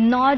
9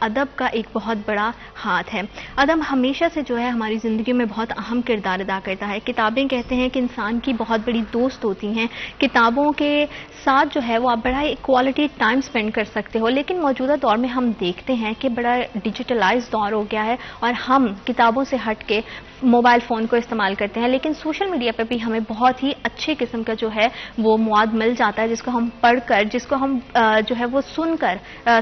ادب کا ایک بہت بڑا ہاتھ ہے. ادب ہمیشہ سے جو ہے ہماری زندگی میں بہت اہم کردار ادا کرتا ہے. کتابیں کہتے ہیں کہ انسان کی بہت بڑی دوست ہوتی ہیں. کتابوں کے ساتھ جو ہے وہ آپ بڑا کوالٹی ٹائم سپینڈ کر سکتے ہو, لیکن موجودہ دور میں ہم دیکھتے ہیں کہ بڑا ڈیجیٹلائز دور ہو گیا ہے اور ہم کتابوں سے ہٹ کے موبائل فون کو استعمال کرتے ہیں. لیکن سوشل میڈیا پہ بھی ہمیں بہت ہی اچھے قسم کا جو ہے وہ مواد مل جاتا ہے, جس کو ہم پڑھ کر, جس کو ہم جو ہے وہ سن کر,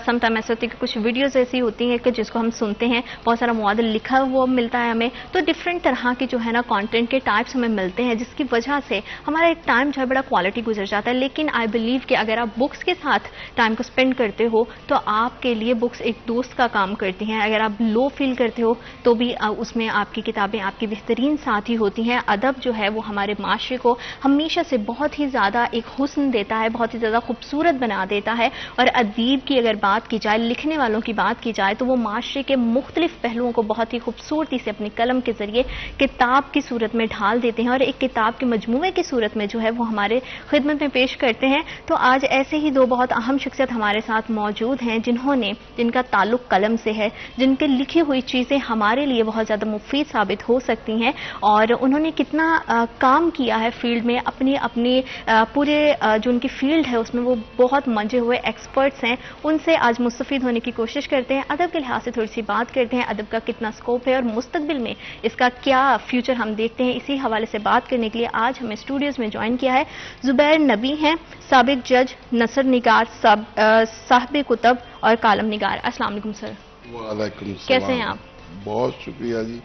سم ٹائم ایسا ہوتی ہے کہ کچھ ویڈیوز ایسی ہوتی ہیں کہ جس کو ہم سنتے ہیں, بہت سارا مواد لکھا ہوا ملتا ہے ہمیں, تو ڈفرینٹ طرح کی جو ہے نا کانٹینٹ کے ٹائپس ہمیں ملتے ہیں, جس کی وجہ سے ہمارا ایک ٹائم جو ہے بڑا کوالٹی گزر جاتا ہے. لیکن آئی بلیو کہ اگر آپ بکس کے ساتھ ٹائم کو اسپینڈ کرتے ہو تو آپ کے لیے بکس ایک دوست کا کام کرتی ہیں. اگر آپ لو فیل کرتے ہو تو بھی اس میں آپ کی کتابیں آپ کی بہترین ساتھی ہوتی ہیں. ادب جو ہے وہ ہمارے معاشرے کو ہمیشہ سے بہت ہی زیادہ ایک حسن دیتا ہے, بہت ہی زیادہ خوبصورت بنا دیتا ہے. اور ادیب کی اگر بات کی جائے, لکھنے والوں کی بات کی جائے, تو وہ معاشرے کے مختلف پہلوؤں کو بہت ہی خوبصورتی سے اپنی قلم کے ذریعے کتاب کی صورت میں ڈھال دیتے ہیں اور ایک کتاب کے مجموعے کی صورت میں جو ہے وہ ہمارے خدمت میں پیش کرتے ہیں. تو آج ایسے ہی دو بہت اہم شخصیت ہمارے ساتھ موجود ہیں جن کا تعلق قلم سے ہے, جن کے لکھی ہوئی چیزیں ہمارے لیے بہت زیادہ مفید ثابت ہو سکتی ہیں, اور انہوں نے کتنا کام کیا ہے فیلڈ میں. اپنی پورے جو ان کی فیلڈ ہے اس میں وہ بہت منجے ہوئے ایکسپرٹس ہیں. ان سے آج مستفید ہونے کی کوشش کرتے ہیں, ادب کے لحاظ سے تھوڑی سی بات کرتے ہیں, ادب کا کتنا اسکوپ ہے اور مستقبل میں اس کا کیا فیوچر ہم دیکھتے ہیں. اسی حوالے سے بات کرنے کے لیے آج ہمیں اسٹوڈیوز میں جوائن کیا ہے زبیر نبی ہیں, سابق جج, نثر نگار, صاحب کتب اور کالم نگار. السلام علیکم سر. وعلیکم السلام. کیسے ہیں آپ؟ بہت شکریہ جی.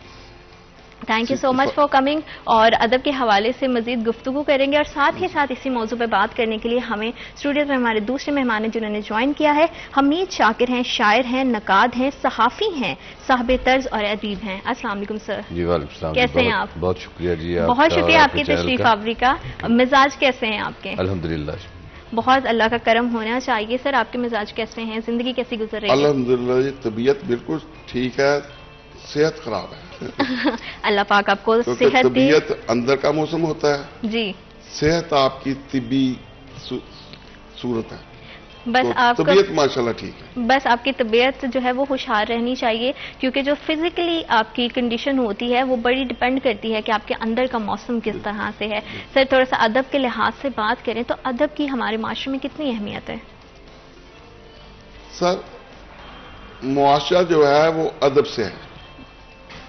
Thank you so much for coming. اور ادب کے حوالے سے مزید گفتگو کریں گے, اور ساتھ ہی ساتھ اسی موضوع پہ بات کرنے کے لیے ہمیں اسٹوڈیو میں ہمارے دوسرے مہمان ہیں جنہوں نے جوائن کیا ہے. حمید شاکر ہیں, شاعر ہیں, نقاد ہیں, صحافی ہیں, صاحب طرز اور ادیب ہیں. السلام علیکم سر. جی وعلیکم السلام. کیسے ہیں آپ؟ بہت شکریہ جی. بہت شکریہ آپ کی تشریف آوری کا. مزاج کیسے ہیں آپ کے؟ الحمدللہ بہت اللہ کا کرم ہونا چاہیے. سر آپ کے مزاج کیسے ہیں, زندگی کیسی گزر رہی ہے؟ الحمدللہ جی, طبیعت بالکل ٹھیک ہے, صحت خراب ہے. اللہ پاک آپ کو صحت دے. طبیعت اندر کا موسم ہوتا ہے جی, صحت آپ کی طبی صورت ہے, بس آپ طبیعت ماشاءاللہ ٹھیک ہے. بس آپ کی طبیعت جو ہے وہ خوشحال رہنی چاہیے, کیونکہ جو فزیکلی آپ کی کنڈیشن ہوتی ہے وہ بڑی ڈیپینڈ کرتی ہے کہ آپ کے اندر کا موسم کس طرح سے ہے. سر تھوڑا سا ادب کے لحاظ سے بات کریں تو ادب کی ہمارے معاشرے میں کتنی اہمیت ہے؟ سر معاشرہ جو ہے وہ ادب سے ہے.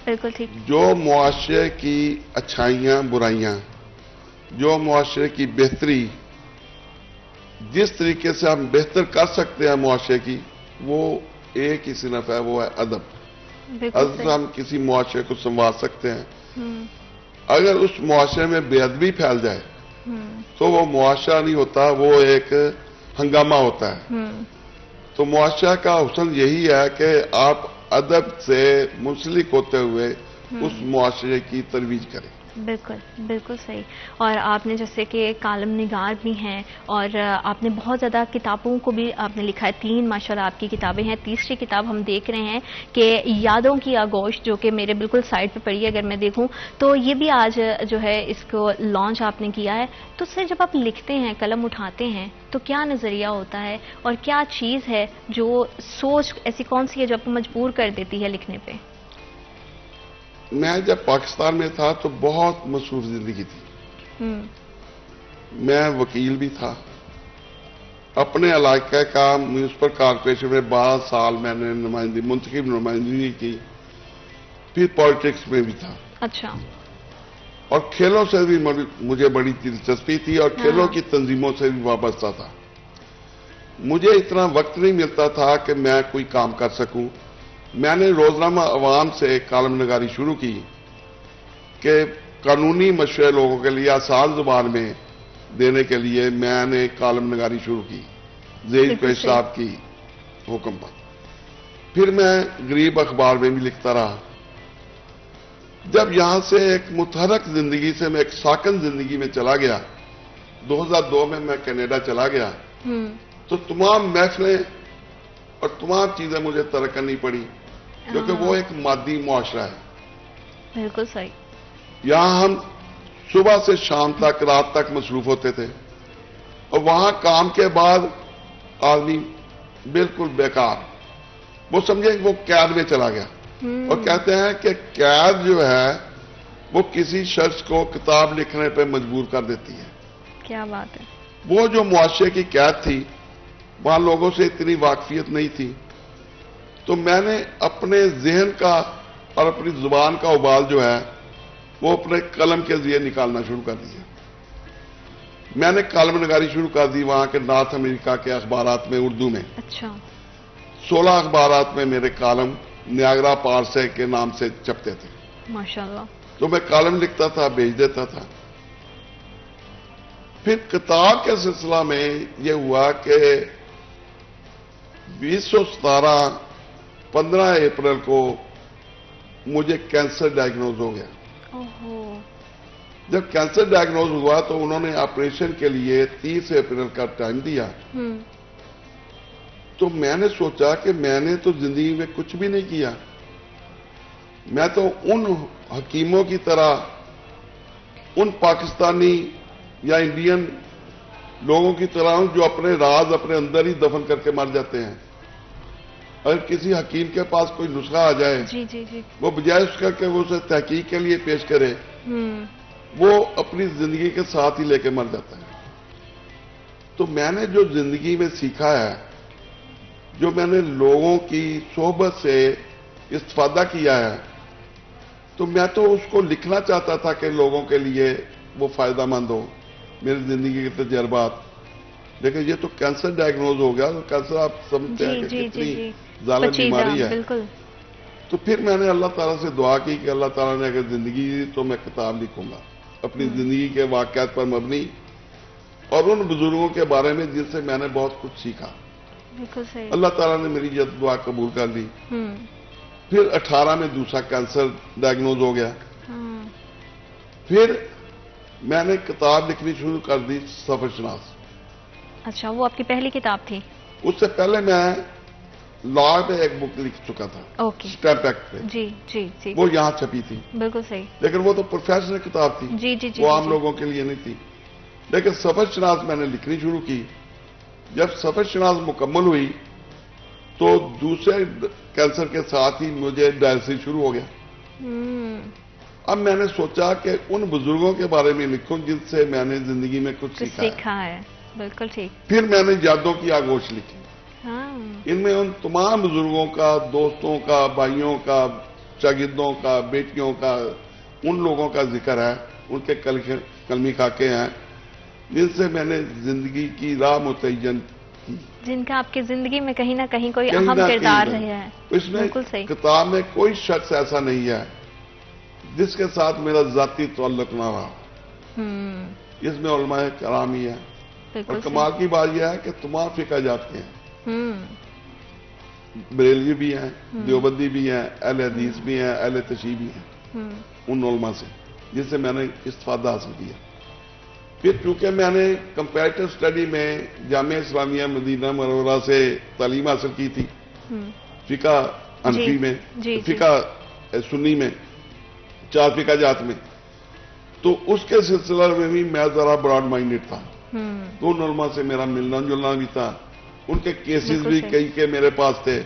بالکل ٹھیک. جو معاشرے کی اچھائیاں برائیاں, جو معاشرے کی بہتری, جس طریقے سے ہم بہتر کر سکتے ہیں معاشرے کی, وہ ایک ہی صنف ہے, وہ ہے ادب. ادب سے ہم کسی معاشرے کو سنوار سکتے ہیں. اگر اس معاشرے میں بے ادبی پھیل جائے تو وہ معاشرہ نہیں ہوتا, وہ ایک ہنگامہ ہوتا ہے. تو معاشرہ کا حسن یہی ہے کہ آپ ادب سے منسلک ہوتے ہوئے اس معاشرے کی ترویج کریں. بالکل بالکل صحیح. اور آپ نے جیسے کہ کالم نگار بھی ہیں اور آپ نے بہت زیادہ کتابوں کو بھی آپ نے لکھا ہے, 3 ماشاءاللہ آپ کی کتابیں ہیں. تیسری کتاب ہم دیکھ رہے ہیں کہ یادوں کی آگوش, جو کہ میرے بالکل سائڈ پہ پڑی ہے اگر میں دیکھوں تو یہ بھی آج جو ہے اس کو لانچ آپ نے کیا ہے. تو سر جب آپ لکھتے ہیں, قلم اٹھاتے ہیں, تو کیا نظریہ ہوتا ہے اور کیا چیز ہے جو سوچ ایسی کون سی ہے جو آپ کو مجبور کر دیتی ہے لکھنے پہ؟ میں جب پاکستان میں تھا تو بہت مصروف زندگی تھی. میں وکیل بھی تھا, اپنے علاقے کا میونسپل کارپوریشن میں 12 سال میں نے منتخب نمائندگی کی, پھر پالیٹکس میں بھی تھا. اچھا. اور کھیلوں سے بھی مجھے بڑی دلچسپی تھی اور کھیلوں کی تنظیموں سے بھی وابستہ تھا. مجھے اتنا وقت نہیں ملتا تھا کہ میں کوئی کام کر سکوں. میں نے روزنامہ عوام سے کالم نگاری شروع کی کہ قانونی مشورے لوگوں کے لیے آسان زبان میں دینے کے لیے میں نے کالم نگاری شروع کی زید پیش صاحب کی حکم پر. پھر میں غریب اخبار میں بھی لکھتا رہا. جب یہاں سے ایک متحرک زندگی سے میں ایک ساکن زندگی میں چلا گیا, 2002 میں میں کینیڈا چلا گیا, تو تمام محفلیں اور تمام چیزیں مجھے ترک کرنی پڑی, کیونکہ وہ ایک مادی معاشرہ ہے. بالکل صحیح. یہاں ہم صبح سے شام تک, رات تک مصروف ہوتے تھے, اور وہاں کام کے بعد آدمی بالکل بیکار. وہ سمجھے وہ قید میں چلا گیا. اور کہتے ہیں کہ قید جو ہے وہ کسی شخص کو کتاب لکھنے پہ مجبور کر دیتی ہے. کیا بات ہے. وہ جو معاشرے کی قید تھی وہاں لوگوں سے اتنی واقفیت نہیں تھی، تو میں نے اپنے ذہن کا اور اپنی زبان کا ابال جو ہے وہ اپنے قلم کے ذریعے نکالنا شروع کر دیا. میں نے کالم نگاری شروع کر دی وہاں کے نارتھ امریکہ کے اخبارات میں اردو میں. اچھا. 16 اخبارات میں میرے کالم نیاگرا پارسے کے نام سے چھپتے تھے. ماشاءاللہ. تو میں کالم لکھتا تھا، بھیج دیتا تھا. پھر کتاب کے سلسلہ میں یہ ہوا کہ 2017 15 اپریل کو مجھے کینسر ڈائیگنوز ہو گیا. جب کینسر ڈائیگنوز ہوا تو انہوں نے آپریشن کے لیے 30 اپریل کا ٹائم دیا. تو میں نے سوچا کہ میں نے تو زندگی میں کچھ بھی نہیں کیا. میں تو ان حکیموں کی طرح ان پاکستانی یا انڈین لوگوں کی طرح ہوں جو اپنے راز اپنے اندر ہی دفن کر کے مر جاتے ہیں. اگر کسی حکیم کے پاس کوئی نسخہ آ جائے وہ بجائے اس کا کہ وہ اسے تحقیق کے لیے پیش کرے وہ اپنی زندگی کے ساتھ ہی لے کے مر جاتا ہے. تو میں نے جو زندگی میں سیکھا ہے، جو میں نے لوگوں کی صحبت سے استفادہ کیا ہے، تو میں تو اس کو لکھنا چاہتا تھا کہ لوگوں کے لیے وہ فائدہ مند ہو، میری زندگی کے تجربات. لیکن یہ تو کینسر ڈائیگنوز ہو گیا. تو کینسر آپ سمجھتے ہیں کہ کتنی ظالم بیماری ہے. تو پھر میں نے اللہ تعالیٰ سے دعا کی کہ اللہ تعالیٰ نے اگر زندگی دی تو میں کتاب لکھوں گا اپنی زندگی کے واقعات پر مبنی اور ان بزرگوں کے بارے میں جن سے میں نے بہت کچھ سیکھا. اللہ تعالیٰ نے میری یہ دعا قبول کر لی. پھر 18 میں دوسرا کینسر ڈائیگنوز ہو گیا. پھر میں نے کتاب لکھنی شروع کر دی، سفر شناس. اچھا، وہ آپ کی پہلی کتاب تھی؟ اس سے پہلے میں لا پہ ایک بک لکھ چکا تھا، اسٹیمپ ایکٹ پہ. جی جی جی. وہ یہاں چھپی تھی. بالکل صحیح. لیکن وہ تو پروفیشنل کتاب تھی. جی جی جی. وہ عام لوگوں کے لیے نہیں تھی. لیکن سفر شناس میں نے لکھنی شروع کی. جب سفر شناس مکمل ہوئی تو دوسرے کینسر کے ساتھ ہی مجھے ڈائلسس شروع ہو گیا. اب میں نے سوچا کہ ان بزرگوں کے بارے میں لکھوں جن سے میں نے زندگی میں کچھ سیکھا ہے. بالکل ٹھیک. پھر میں نے یادوں کی آگوش لکھی. ان میں ان تمام بزرگوں کا، دوستوں کا، بھائیوں کا، شاگردوں کا، بیٹیوں کا، ان لوگوں کا ذکر ہے. ان کے کلمی خاکے ہیں جن سے میں نے زندگی کی راہ متعین کی، جن کا آپ کی زندگی میں کہیں نہ کہیں کوئی اہم کردار رہا ہے. اس میں کتاب میں کوئی شخص ایسا نہیں ہے جس کے ساتھ میرا ذاتی تعلق نہ رہا. اس میں علماء کرام ہی ہے. اور کمال کی بات یہ ہے کہ تمام فقہ جات کے ہیں. بریلوی بھی ہیں، دیوبندی بھی ہیں، اہل حدیث بھی ہیں، اہل تشیع بھی ہیں. ان علماء سے جن سے میں نے استفادہ حاصل کیا. پھر چونکہ میں نے کمپیریٹو اسٹڈی میں جامعہ اسلامیہ مدینہ منورہ سے تعلیم حاصل کی تھی، فقہ حنفی میں، فقہ سنی میں، 4 فقہ جات میں، تو اس کے سلسلہ میں بھی میں ذرا براڈ مائنڈڈ تھا. تو ان علماء سے میرا ملنا جلنا بھی تھا. ان کے کیسز بھی کئی کے میرے پاس تھے.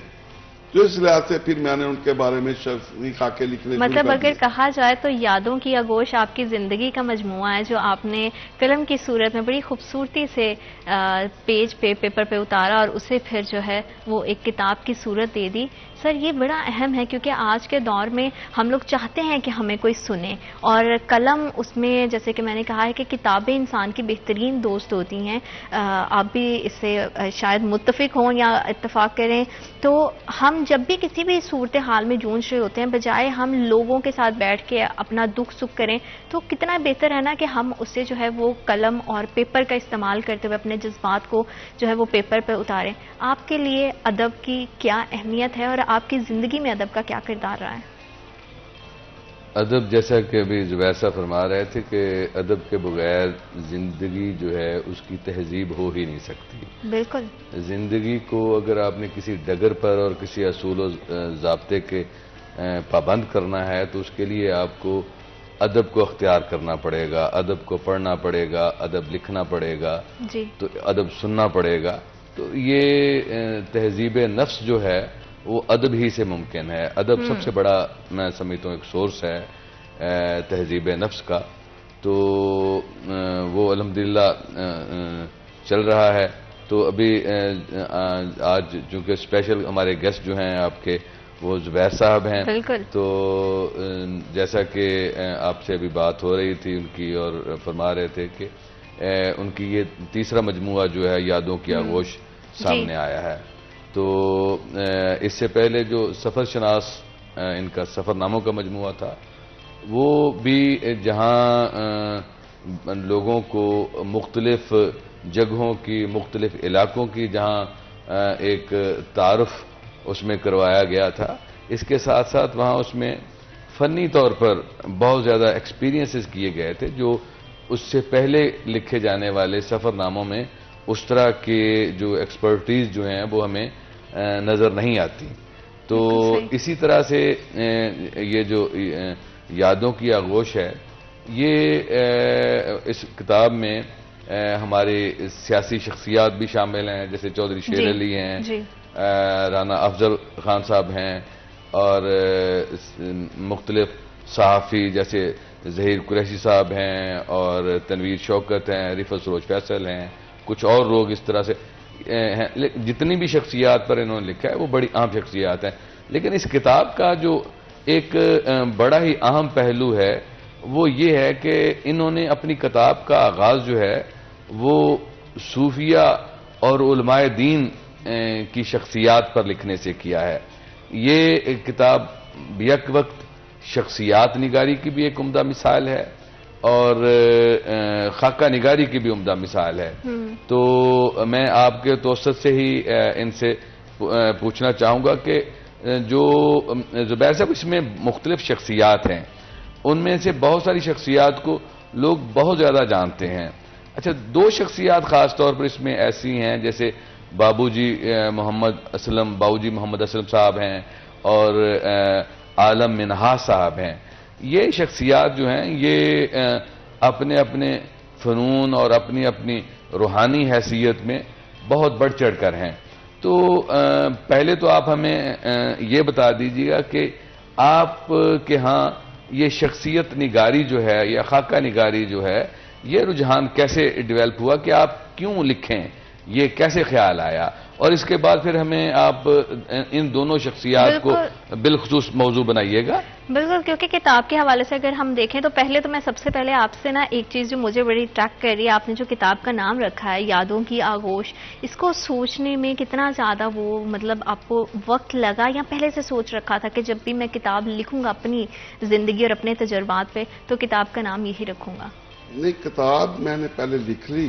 تو اس لحاظ سے پھر میں نے ان کے بارے میں شخصی خاکے لکھنے شروع کر دیے. مطلب اگر کہا جائے تو یادوں کی آگوش آپ کی زندگی کا مجموعہ ہے جو آپ نے قلم کی صورت میں بڑی خوبصورتی سے پیج پہ، پیپر پہ اتارا اور اسے پھر جو ہے وہ ایک کتاب کی صورت دے دی. سر یہ بڑا اہم ہے کیونکہ آج کے دور میں ہم لوگ چاہتے ہیں کہ ہمیں کوئی سنے، اور قلم اس میں جیسے کہ میں نے کہا ہے کہ کتابیں انسان کی بہترین دوست ہوتی ہیں. آپ بھی اس سے شاید متفق ہوں یا اتفاق کریں. تو ہم جب بھی کسی بھی صورتحال میں جونج رہے ہوتے ہیں، بجائے ہم لوگوں کے ساتھ بیٹھ کے اپنا دکھ سکھ کریں تو کتنا بہتر ہے نا کہ ہم اس سے جو ہے وہ قلم اور پیپر کا استعمال کرتے ہوئے اپنے جذبات کو جو ہے وہ پیپر پہ اتاریں. آپ کے لیے ادب کی کیا اہمیت ہے اور آپ کی زندگی میں ادب کا کیا کردار رہا ہے؟ ادب جیسا کہ ابھی زبیر صاحب فرما رہے تھے کہ ادب کے بغیر زندگی جو ہے اس کی تہذیب ہو ہی نہیں سکتی. بالکل. زندگی کو اگر آپ نے کسی ڈگر پر اور کسی اصول و ضابطے کے پابند کرنا ہے تو اس کے لیے آپ کو ادب کو اختیار کرنا پڑے گا، ادب کو پڑھنا پڑے گا، ادب لکھنا پڑے گا. جی. تو ادب سننا پڑے گا. تو یہ تہذیب نفس جو ہے وہ ادب ہی سے ممکن ہے. ادب سب سے بڑا میں سمجھتا ہوں ایک سورس ہے تہذیب نفس کا. تو وہ الحمدللہ چل رہا ہے. تو ابھی آج چونکہ اسپیشل ہمارے گیسٹ جو ہیں آپ کے وہ زبیر صاحب ہیں. بالکل. تو جیسا کہ آپ سے ابھی بات ہو رہی تھی ان کی اور فرما رہے تھے کہ ان کی یہ تیسرا مجموعہ جو ہے یادوں کی آغوش سامنے آیا ہے. تو اس سے پہلے جو سفر شناس ان کا سفر ناموں کا مجموعہ تھا وہ بھی جہاں لوگوں کو مختلف جگہوں کی مختلف علاقوں کی جہاں ایک تعارف اس میں کروایا گیا تھا، اس کے ساتھ ساتھ وہاں اس میں فنی طور پر بہت زیادہ ایکسپیرینسز کیے گئے تھے جو اس سے پہلے لکھے جانے والے سفر ناموں میں اس طرح کے جو ایکسپرٹیز جو ہیں وہ ہمیں نظر نہیں آتی. تو اسی طرح سے یہ جو یادوں کی آغوش ہے یہ اس کتاب میں ہماری سیاسی شخصیات بھی شامل ہیں، جیسے چودھری شیر علی ہیں، رانا افضل خان صاحب ہیں، اور مختلف صحافی جیسے ظہیر قریشی صاحب ہیں اور تنویر شوکت ہیں، رفعت سروج فیصل ہیں، کچھ اور لوگ اس طرح سے ہیں. جتنی بھی شخصیات پر انہوں نے لکھا ہے وہ بڑی اہم شخصیات ہیں. لیکن اس کتاب کا جو ایک بڑا ہی اہم پہلو ہے وہ یہ ہے کہ انہوں نے اپنی کتاب کا آغاز جو ہے وہ صوفیہ اور علماء دین کی شخصیات پر لکھنے سے کیا ہے. یہ کتاب یک وقت شخصیات نگاری کی بھی ایک عمدہ مثال ہے اور خاکہ نگاری کی بھی عمدہ مثال ہے. تو میں آپ کے توسط سے ہی ان سے پوچھنا چاہوں گا کہ جو زبیر صاحب اس میں مختلف شخصیات ہیں ان میں سے بہت ساری شخصیات کو لوگ بہت زیادہ جانتے ہیں. اچھا، دو شخصیات خاص طور پر اس میں ایسی ہیں جیسے باؤ جی محمد اسلم صاحب ہیں اور عالم منہاس صاحب ہیں. یہ شخصیات جو ہیں یہ اپنے اپنے فنون اور اپنی اپنی روحانی حیثیت میں بہت بڑھ چڑھ کر ہیں. تو پہلے تو آپ ہمیں یہ بتا دیجیے گا کہ آپ کے ہاں یہ شخصیت نگاری جو ہے یا خاکہ نگاری جو ہے یہ رجحان کیسے ڈیولپ ہوا کہ آپ کیوں لکھیں، یہ کیسے خیال آیا، اور اس کے بعد پھر ہمیں آپ ان دونوں شخصیات کو بالخصوص موضوع بنائیے گا. بالکل، کیونکہ کتاب کے حوالے سے اگر ہم دیکھیں تو پہلے تو میں سب سے پہلے آپ سے ایک چیز جو مجھے بڑی اٹریکٹ کر رہی ہے، آپ نے جو کتاب کا نام رکھا ہے یادوں کی آغوش، اس کو سوچنے میں کتنا زیادہ وہ مطلب آپ کو وقت لگا یا پہلے سے سوچ رکھا تھا کہ جب بھی میں کتاب لکھوں گا اپنی زندگی اور اپنے تجربات پہ تو کتاب کا نام یہی رکھوں گا؟ نہیں، کتاب میں نے پہلے لکھ لی،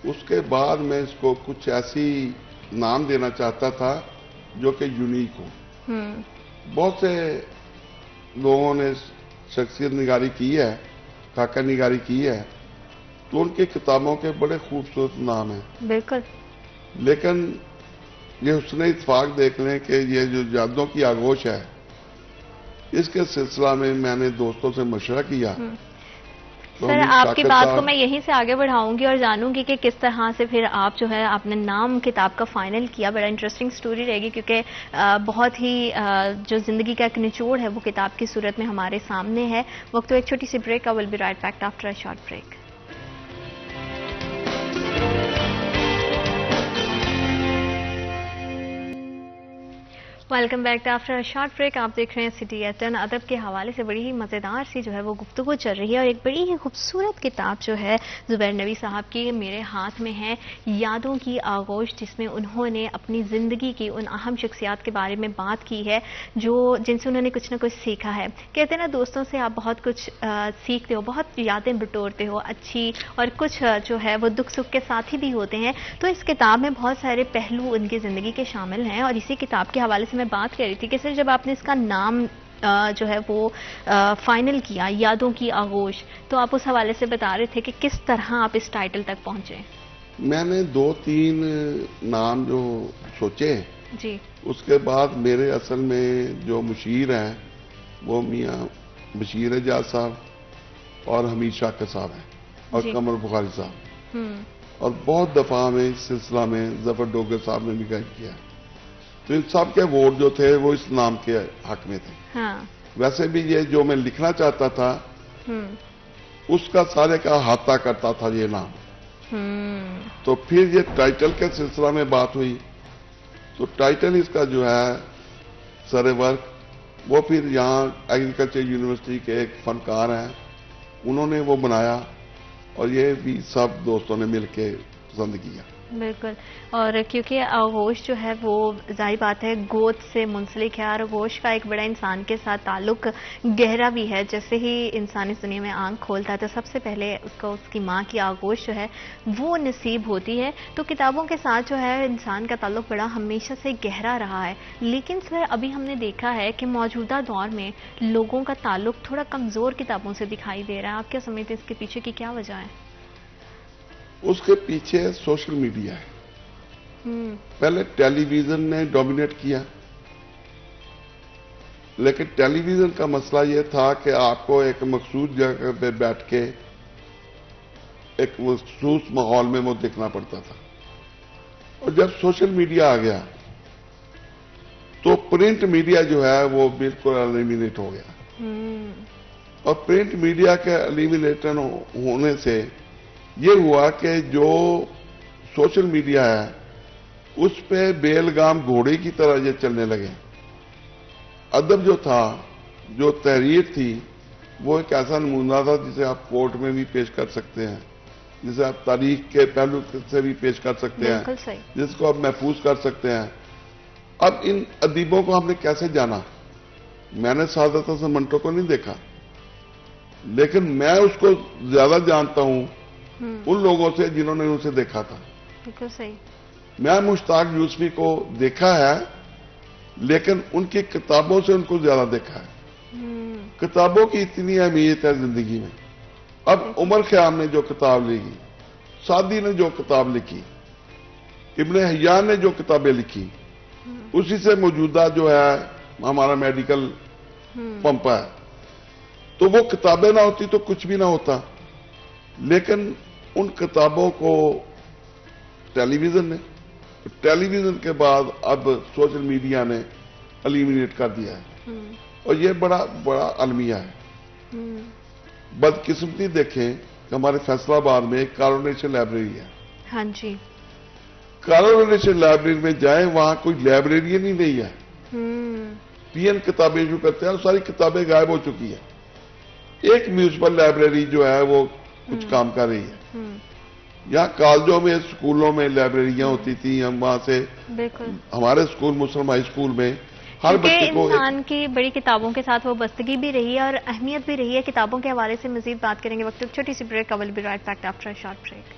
اس کے بعد میں اس کو کچھ ایسی نام دینا چاہتا تھا جو کہ یونیک ہو. بہت سے لوگوں نے شخصیت نگاری کی ہے، خاکہ نگاری کی ہے، تو ان کی کتابوں کے بڑے خوبصورت نام ہیں. بالکل. لیکن یہ حسن اتفاق دیکھ لیں کہ یہ جو یادوں کی آغوش ہے اس کے سلسلہ میں نے دوستوں سے مشورہ کیا. سر، آپ کی بات کو میں یہیں سے آگے بڑھاؤں گی اور جانوں گی کہ کس طرح سے پھر آپ جو ہے آپ نے نام کتاب کا فائنل کیا. بڑا انٹرسٹنگ سٹوری رہے گی کیونکہ بہت ہی جو زندگی کا ایک نچوڑ ہے وہ کتاب کی صورت میں ہمارے سامنے ہے. وقت ایک چھوٹی سی break. I will be right back after a short break. Welcome back after a short break. آپ دیکھ رہے ہیں سٹی ایٹ 10. ادب کے حوالے سے بڑی ہی مزیدار سی جو ہے وہ گفتگو چل رہی ہے اور ایک بڑی ہی خوبصورت کتاب جو ہے زبیر نوی صاحب کی میرے ہاتھ میں ہے، یادوں کی آغوش، جس میں انہوں نے اپنی زندگی کی ان اہم شخصیات کے بارے میں بات کی ہے جن سے انہوں نے کچھ نہ کچھ سیکھا ہے. کہتے ہیں نا دوستوں سے آپ بہت کچھ سیکھتے ہو، بہت یادیں بٹورتے ہو اچھی، اور کچھ جو ہے وہ دکھ سکھ کے ساتھی بھی ہوتے ہیں. تو اس کتاب میں بہت سارے پہلو ان کی زندگی کے شامل ہیں اور اسی کتاب کے حوالے سے میں بات کر رہی تھی کہ سر جب آپ نے اس کا نام جو ہے وہ فائنل کیا یادوں کی آغوش، تو آپ اس حوالے سے بتا رہے تھے کہ کس طرح آپ اس ٹائٹل تک پہنچے. میں نے 2-3 نام جو سوچے جی، اس کے بعد میرے اصل میں جو مشیر ہیں وہ میاں بشیر اعجاز صاحب اور حمید شاکر صاحب ہیں اور قمر بخاری صاحب. اور بہت دفعہ ہمیں اس سلسلہ میں ظفر ڈوگر صاحب نے بھی گائیڈ کیا. تو ان سب کے ووٹ جو تھے وہ اس نام کے حق میں تھے. ہاں. ویسے بھی یہ جو میں لکھنا چاہتا تھا اس کا سارے کا احاطہ کرتا تھا یہ نام. تو پھر یہ ٹائٹل کے سلسلہ میں بات ہوئی تو ٹائٹل اس کا جو ہے سر ورک وہ پھر یہاں ایگریکلچر یونیورسٹی کے ایک فنکار ہیں انہوں نے وہ بنایا اور یہ بھی سب دوستوں نے مل کے پسند کیا. بالکل. اور کیونکہ آغوش جو ہے وہ ظاہر بات ہے گوت سے منسلک ہے اور آغوش کا ایک بڑا انسان کے ساتھ تعلق گہرا بھی ہے. جیسے ہی انسان اس دنیا میں آنکھ کھولتا ہے تو سب سے پہلے اس کی ماں کی آغوش جو ہے وہ نصیب ہوتی ہے. تو کتابوں کے ساتھ جو ہے انسان کا تعلق بڑا ہمیشہ سے گہرا رہا ہے. لیکن سر ابھی ہم نے دیکھا ہے کہ موجودہ دور میں لوگوں کا تعلق تھوڑا کمزور کتابوں سے دکھائی دے رہا ہے. آپ کیا سمجھتے ہیں اس کے پیچھے کی کیا وجہ ہے؟ اس کے پیچھے سوشل میڈیا ہے. پہلے ٹیلی ویژن نے ڈومینیٹ کیا لیکن ٹیلی ویژن کا مسئلہ یہ تھا کہ آپ کو ایک مخصوص جگہ پہ بیٹھ کے ایک مخصوص ماحول میں وہ دیکھنا پڑتا تھا. اور جب سوشل میڈیا آ گیا تو پرنٹ میڈیا جو ہے وہ بالکل ایلیمینیٹ ہو گیا. اور پرنٹ میڈیا کے ایلیمینیٹ ہونے سے یہ ہوا کہ جو سوشل میڈیا ہے اس پہ بیل گام گھوڑے کی طرح یہ چلنے لگے. ادب جو تھا جو تحریر تھی وہ ایک ایسا نمونہ تھا جسے آپ کورٹ میں بھی پیش کر سکتے ہیں, جسے آپ تاریخ کے پہلو سے بھی پیش کر سکتے ہیں, جس کو آپ محفوظ کر سکتے ہیں. اب ان ادیبوں کو ہم نے کیسے جانا؟ میں نے سعادت حسن منٹو کو نہیں دیکھا لیکن میں اس کو زیادہ جانتا ہوں ان لوگوں سے جنہوں نے اسے دیکھا تھا. بالکل صحیح. میں مشتاق یوسفی کو دیکھا ہے لیکن ان کی کتابوں سے ان کو زیادہ دیکھا ہے. کتابوں کی اتنی اہمیت ہے زندگی میں. اب عمر خیام نے جو کتاب لکھی, سعدی نے جو کتاب لکھی, ابن حیان نے جو کتابیں لکھی, اسی سے موجودہ جو ہے ہمارا میڈیکل پمپ ہے. تو وہ کتابیں نہ ہوتی تو کچھ بھی نہ ہوتا. لیکن ان کتابوں کو ٹیلی ویژن کے بعد اب سوشل میڈیا نے ایلیمینیٹ کر دیا ہے. اور یہ بڑا المیہ ہے. بدقسمتی دیکھیں کہ ہمارے فیصل آباد میں ایک کارونیشن لائبریری ہے. ہاں جی. کارونیشن لائبریری میں جائیں وہاں کوئی لائبریرین ہی نہیں ہے. پی این کتابیں جو کرتے ہیں ساری کتابیں غائب ہو چکی ہیں. ایک میونسپل لائبریری جو ہے وہ کچھ کام کر رہی ہے. یہاں کالجوں میں اسکولوں میں لائبریریاں ہوتی تھیں. ہم وہاں سے ہمارے اسکول مسلم ہائی اسکول میں ہر بچے کو انسان کی بڑی کتابوں کے ساتھ وابستگی بھی رہی ہے اور اہمیت بھی رہی ہے. کتابوں کے حوالے سے مزید بات کریں گے. وقت ایک چھوٹی سی break. I will be right back after a short break.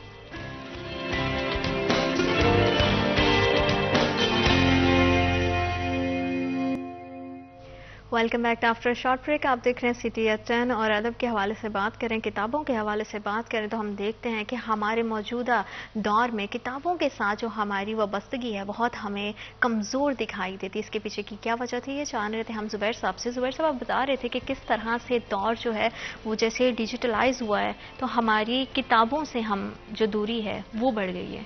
Welcome back after short break. آپ دیکھ رہے ہیں سٹی ایٹ 10 اور ادب کے حوالے سے بات کریں, کتابوں کے حوالے سے بات کریں تو ہم دیکھتے ہیں کہ ہمارے موجودہ دور میں کتابوں کے ساتھ جو ہماری وابستگی ہے بہت ہمیں کمزور دکھائی دیتی. اس کے پیچھے کی کیا وجہ تھی یہ جان رہے تھے ہم زبیر صاحب سے. زبیر صاحب آپ بتا رہے تھے کہ کس طرح سے دور جو ہے وہ جیسے ڈیجیٹلائز ہوا ہے تو ہماری کتابوں سے ہم جو دوری ہے وہ بڑھ گئی ہے.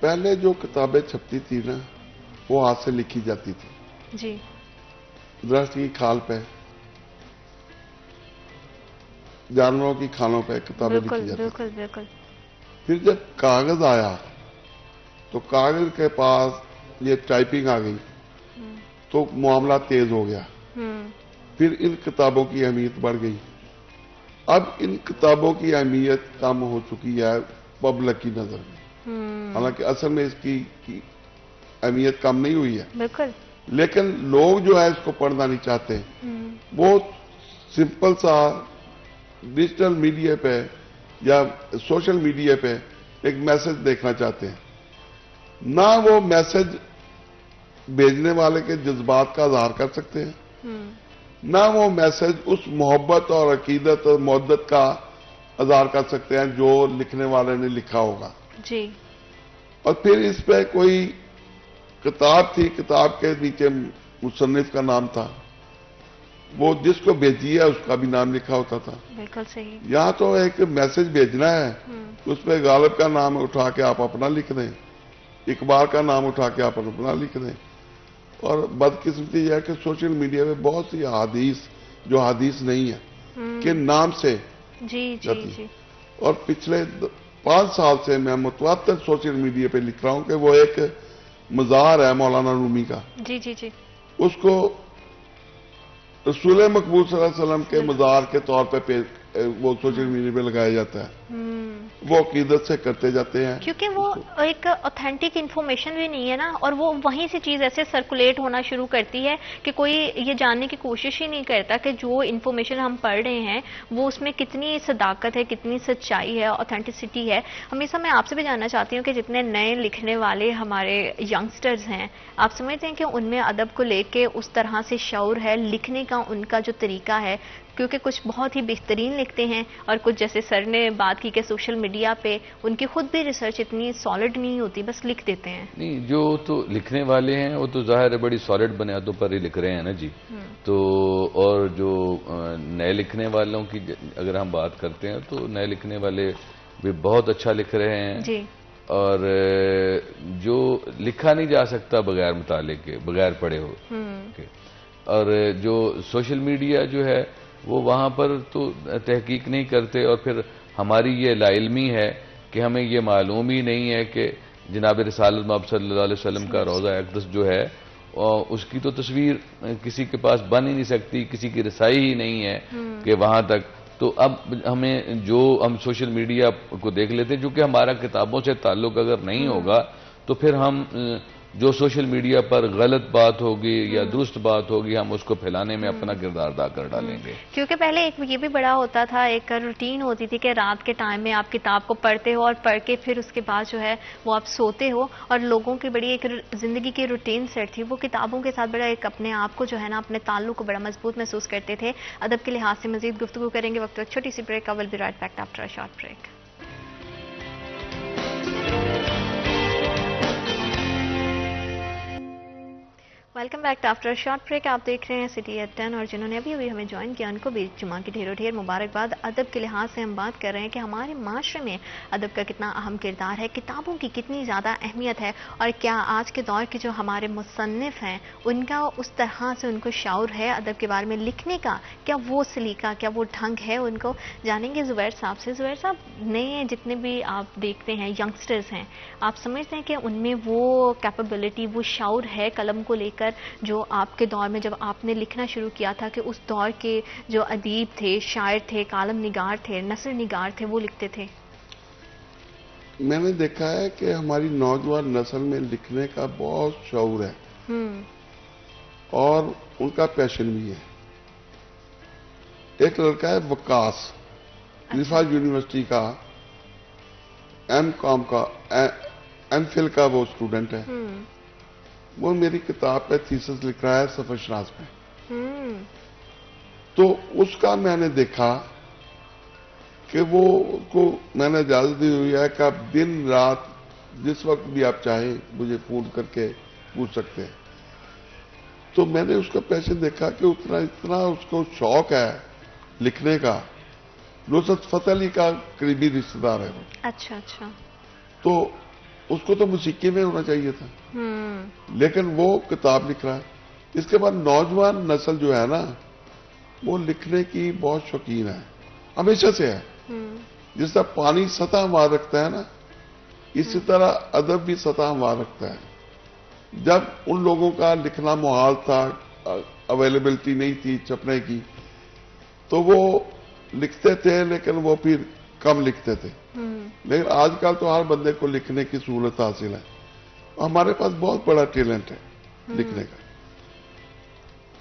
پہلے جو کتابیں چھپتی تھی نا وہ ہاتھ سے لکھی جاتی تھی. جی. درخت کی کھال پہ, جانوروں کی کھالوں پہ کتابیں لکھی جاتی. بالکل بالکل. پھر جب کاغذ آیا تو کاغذ کے پاس یہ ٹائپنگ آ گئی تو معاملہ تیز ہو گیا. پھر ان کتابوں کی اہمیت بڑھ گئی. اب ان کتابوں کی اہمیت کم ہو چکی ہے پبلک کی نظر میں. حالانکہ اصل میں اس کی اہمیت کم نہیں ہوئی ہے. بالکل. لیکن لوگ جو ہے اس کو پڑھنا نہیں چاہتے. وہ سمپل سا ڈیجیٹل میڈیا پہ یا سوشل میڈیا پہ ایک میسج دیکھنا چاہتے ہیں. نہ وہ میسج بھیجنے والے کے جذبات کا اظہار کر سکتے ہیں, نہ وہ میسج اس محبت اور عقیدت اور مودت کا اظہار کر سکتے ہیں جو لکھنے والے نے لکھا ہوگا. جی. اور پھر اس پہ کوئی کتاب تھی, کتاب کے نیچے مصنف کا نام تھا, وہ جس کو بھیجی ہے اس کا بھی نام لکھا ہوتا تھا. بالکل صحیح. یہاں تو ایک میسج بھیجنا ہے اس پہ غالب کا نام اٹھا کے آپ اپنا لکھ دیں، اقبال کا نام اٹھا کے آپ اپنا لکھ دیں. اور بدقسمتی یہ ہے کہ سوشل میڈیا پہ بہت سی احادیث جو حدیث نہیں ہے کے نام سے جی. اور پچھلے 5 سال سے میں متواتر سوشل میڈیا پہ لکھ رہا ہوں کہ وہ ایک مزار ہے مولانا رومی کا. جی. اس کو رسول مقبول صلی اللہ علیہ وسلم کے مزار کے طور پہ وہ سوشل میڈیا پہ لگایا جاتا ہے. وہ عقیدت سے کرتے جاتے ہیں کیونکہ وہ ایک اوتھینٹک انفارمیشن بھی نہیں ہے نا، اور وہ وہیں سے چیز ایسے سرکولیٹ ہونا شروع کرتی ہے کہ کوئی یہ جاننے کی کوشش ہی نہیں کرتا کہ جو انفارمیشن ہم پڑھ رہے ہیں وہ اس میں کتنی صداقت ہے، کتنی سچائی ہے، اوتھینٹسٹی ہے. ہمیشہ میں آپ سے بھی جاننا چاہتی ہوں کہ جتنے نئے لکھنے والے ہمارے ینگسٹرز ہیں، آپ سمجھتے ہیں کہ ان میں ادب کو لے کے اس طرح سے شعور ہے، لکھنے کا ان کا جو طریقہ ہے؟ کیونکہ کچھ بہت ہی بہترین لکھتے ہیں اور کچھ جیسے سر نے بات کی کہ سوشل میڈیا پہ ان کی خود بھی ریسرچ اتنی سالڈ نہیں ہوتی، بس لکھ دیتے ہیں. نہیں، جو تو لکھنے والے ہیں وہ تو ظاہر ہے بڑی سالڈ بنیادوں پر ہی لکھ رہے ہیں نا جی. تو اور جو نئے لکھنے والوں کی اگر ہم بات کرتے ہیں تو نئے لکھنے والے بھی بہت اچھا لکھ رہے ہیں جی. اور جو لکھا نہیں جا سکتا بغیر مطالعے کے، بغیر پڑھے ہو. اور جو سوشل میڈیا جو ہے وہ وہاں پر تو تحقیق نہیں کرتے، اور پھر ہماری یہ لا علمی ہے کہ ہمیں یہ معلوم ہی نہیں ہے کہ جناب رسالت مآب صلی اللہ علیہ وسلم کا روضہ اقدس جو ہے اس کی تو تصویر کسی کے پاس بن ہی نہیں سکتی، کسی کی رسائی ہی نہیں ہے کہ وہاں تک. تو اب ہم سوشل میڈیا کو دیکھ لیتے ہیں، جو کہ ہمارا کتابوں سے تعلق اگر نہیں ہوگا تو پھر ہم جو سوشل میڈیا پر غلط بات ہوگی یا درست بات ہوگی ہم اس کو پھیلانے میں اپنا کردار ادا کر ڈالیں گے. کیونکہ پہلے ایک یہ بھی بڑا ہوتا تھا، ایک روٹین ہوتی تھی کہ رات کے ٹائم میں آپ کتاب کو پڑھتے ہو اور پڑھ کے پھر اس کے بعد جو ہے وہ آپ سوتے ہو، اور لوگوں کی بڑی ایک زندگی کی روٹین سیٹ تھی، وہ کتابوں کے ساتھ بڑا ایک اپنے آپ کو جو ہے نا اپنے تعلق کو بڑا مضبوط محسوس کرتے تھے. ادب کے لحاظ سے مزید گفتگو کریں گے، وقت چھوٹی سی break. I will be right back after a short break. Welcome back after short break. آپ دیکھ رہے ہیں سٹی ایٹ 10، اور جنہوں نے ابھی ہمیں جوائن کیا ان کو بھی جمعہ کی ڈھیر مبارکباد. ادب کے لحاظ سے ہم بات کر رہے ہیں کہ ہمارے معاشرے میں ادب کا کتنا اہم کردار ہے، کتابوں کی کتنی زیادہ اہمیت ہے، اور کیا آج کے دور کے جو ہمارے مصنف ہیں ان کا اس طرح سے ان کو شعور ہے ادب کے بارے میں لکھنے کا، کیا وہ سلیقہ، کیا وہ ڈھنگ ہے ان کو. جانیں گے زبیر صاحب سے. زبیر صاحب، نئے جتنے بھی آپ دیکھتے ہیں ینگسٹرز ہیں، آپ سمجھتے ہیں کہ ان میں وہ کیپیبلٹی، وہ شعور ہے قلم کو لے کر جو آپ کے دور میں جب آپ نے لکھنا شروع کیا تھا کہ اس دور کے جو ادیب تھے، شاعر تھے، کالم نگار تھے، نثر نگار تھے، وہ لکھتے تھے؟ میں نے دیکھا ہے کہ ہماری نوجوان نسل میں لکھنے کا بہت شعور ہے اور ان کا پیشن بھی ہے. ایک لڑکا ہے وقاص، رفا یونیورسٹی کا ایم فل کا وہ اسٹوڈنٹ ہے. وہ میری کتاب پہ تھیسس لکھ رہا ہے سفر شناس پہ. تو اس کا میں نے دیکھا کہ وہ کو میں نے اجازت دی ہوئی ہے کہ آپ دن رات جس وقت بھی آپ چاہیں مجھے فون کر کے پوچھ سکتے ہیں. تو میں نے اس کا پیشن دیکھا کہ اتنا اس کو شوق ہے لکھنے کا. نصرت فتح علی کا قریبی رشتہ دار ہے. اچھا. تو اس کو تو موسیقی میں ہونا چاہیے تھا، لیکن وہ کتاب لکھ رہا ہے. اس کے بعد نوجوان نسل جو ہے نا وہ لکھنے کی بہت شوقین ہے، ہمیشہ سے ہے. جس طرح پانی سطح ہموار رکھتا ہے نا، اسی طرح ادب بھی سطح ہموار رکھتا ہے. جب ان لوگوں کا لکھنا محال تھا، اویلیبلٹی نہیں تھی چھپنے کی، تو وہ لکھتے تھے لیکن وہ پھر کم لکھتے تھے. لیکن آج کل تو ہر بندے کو لکھنے کی سہولت حاصل ہے. ہمارے پاس بہت بڑا ٹیلنٹ ہے لکھنے کا.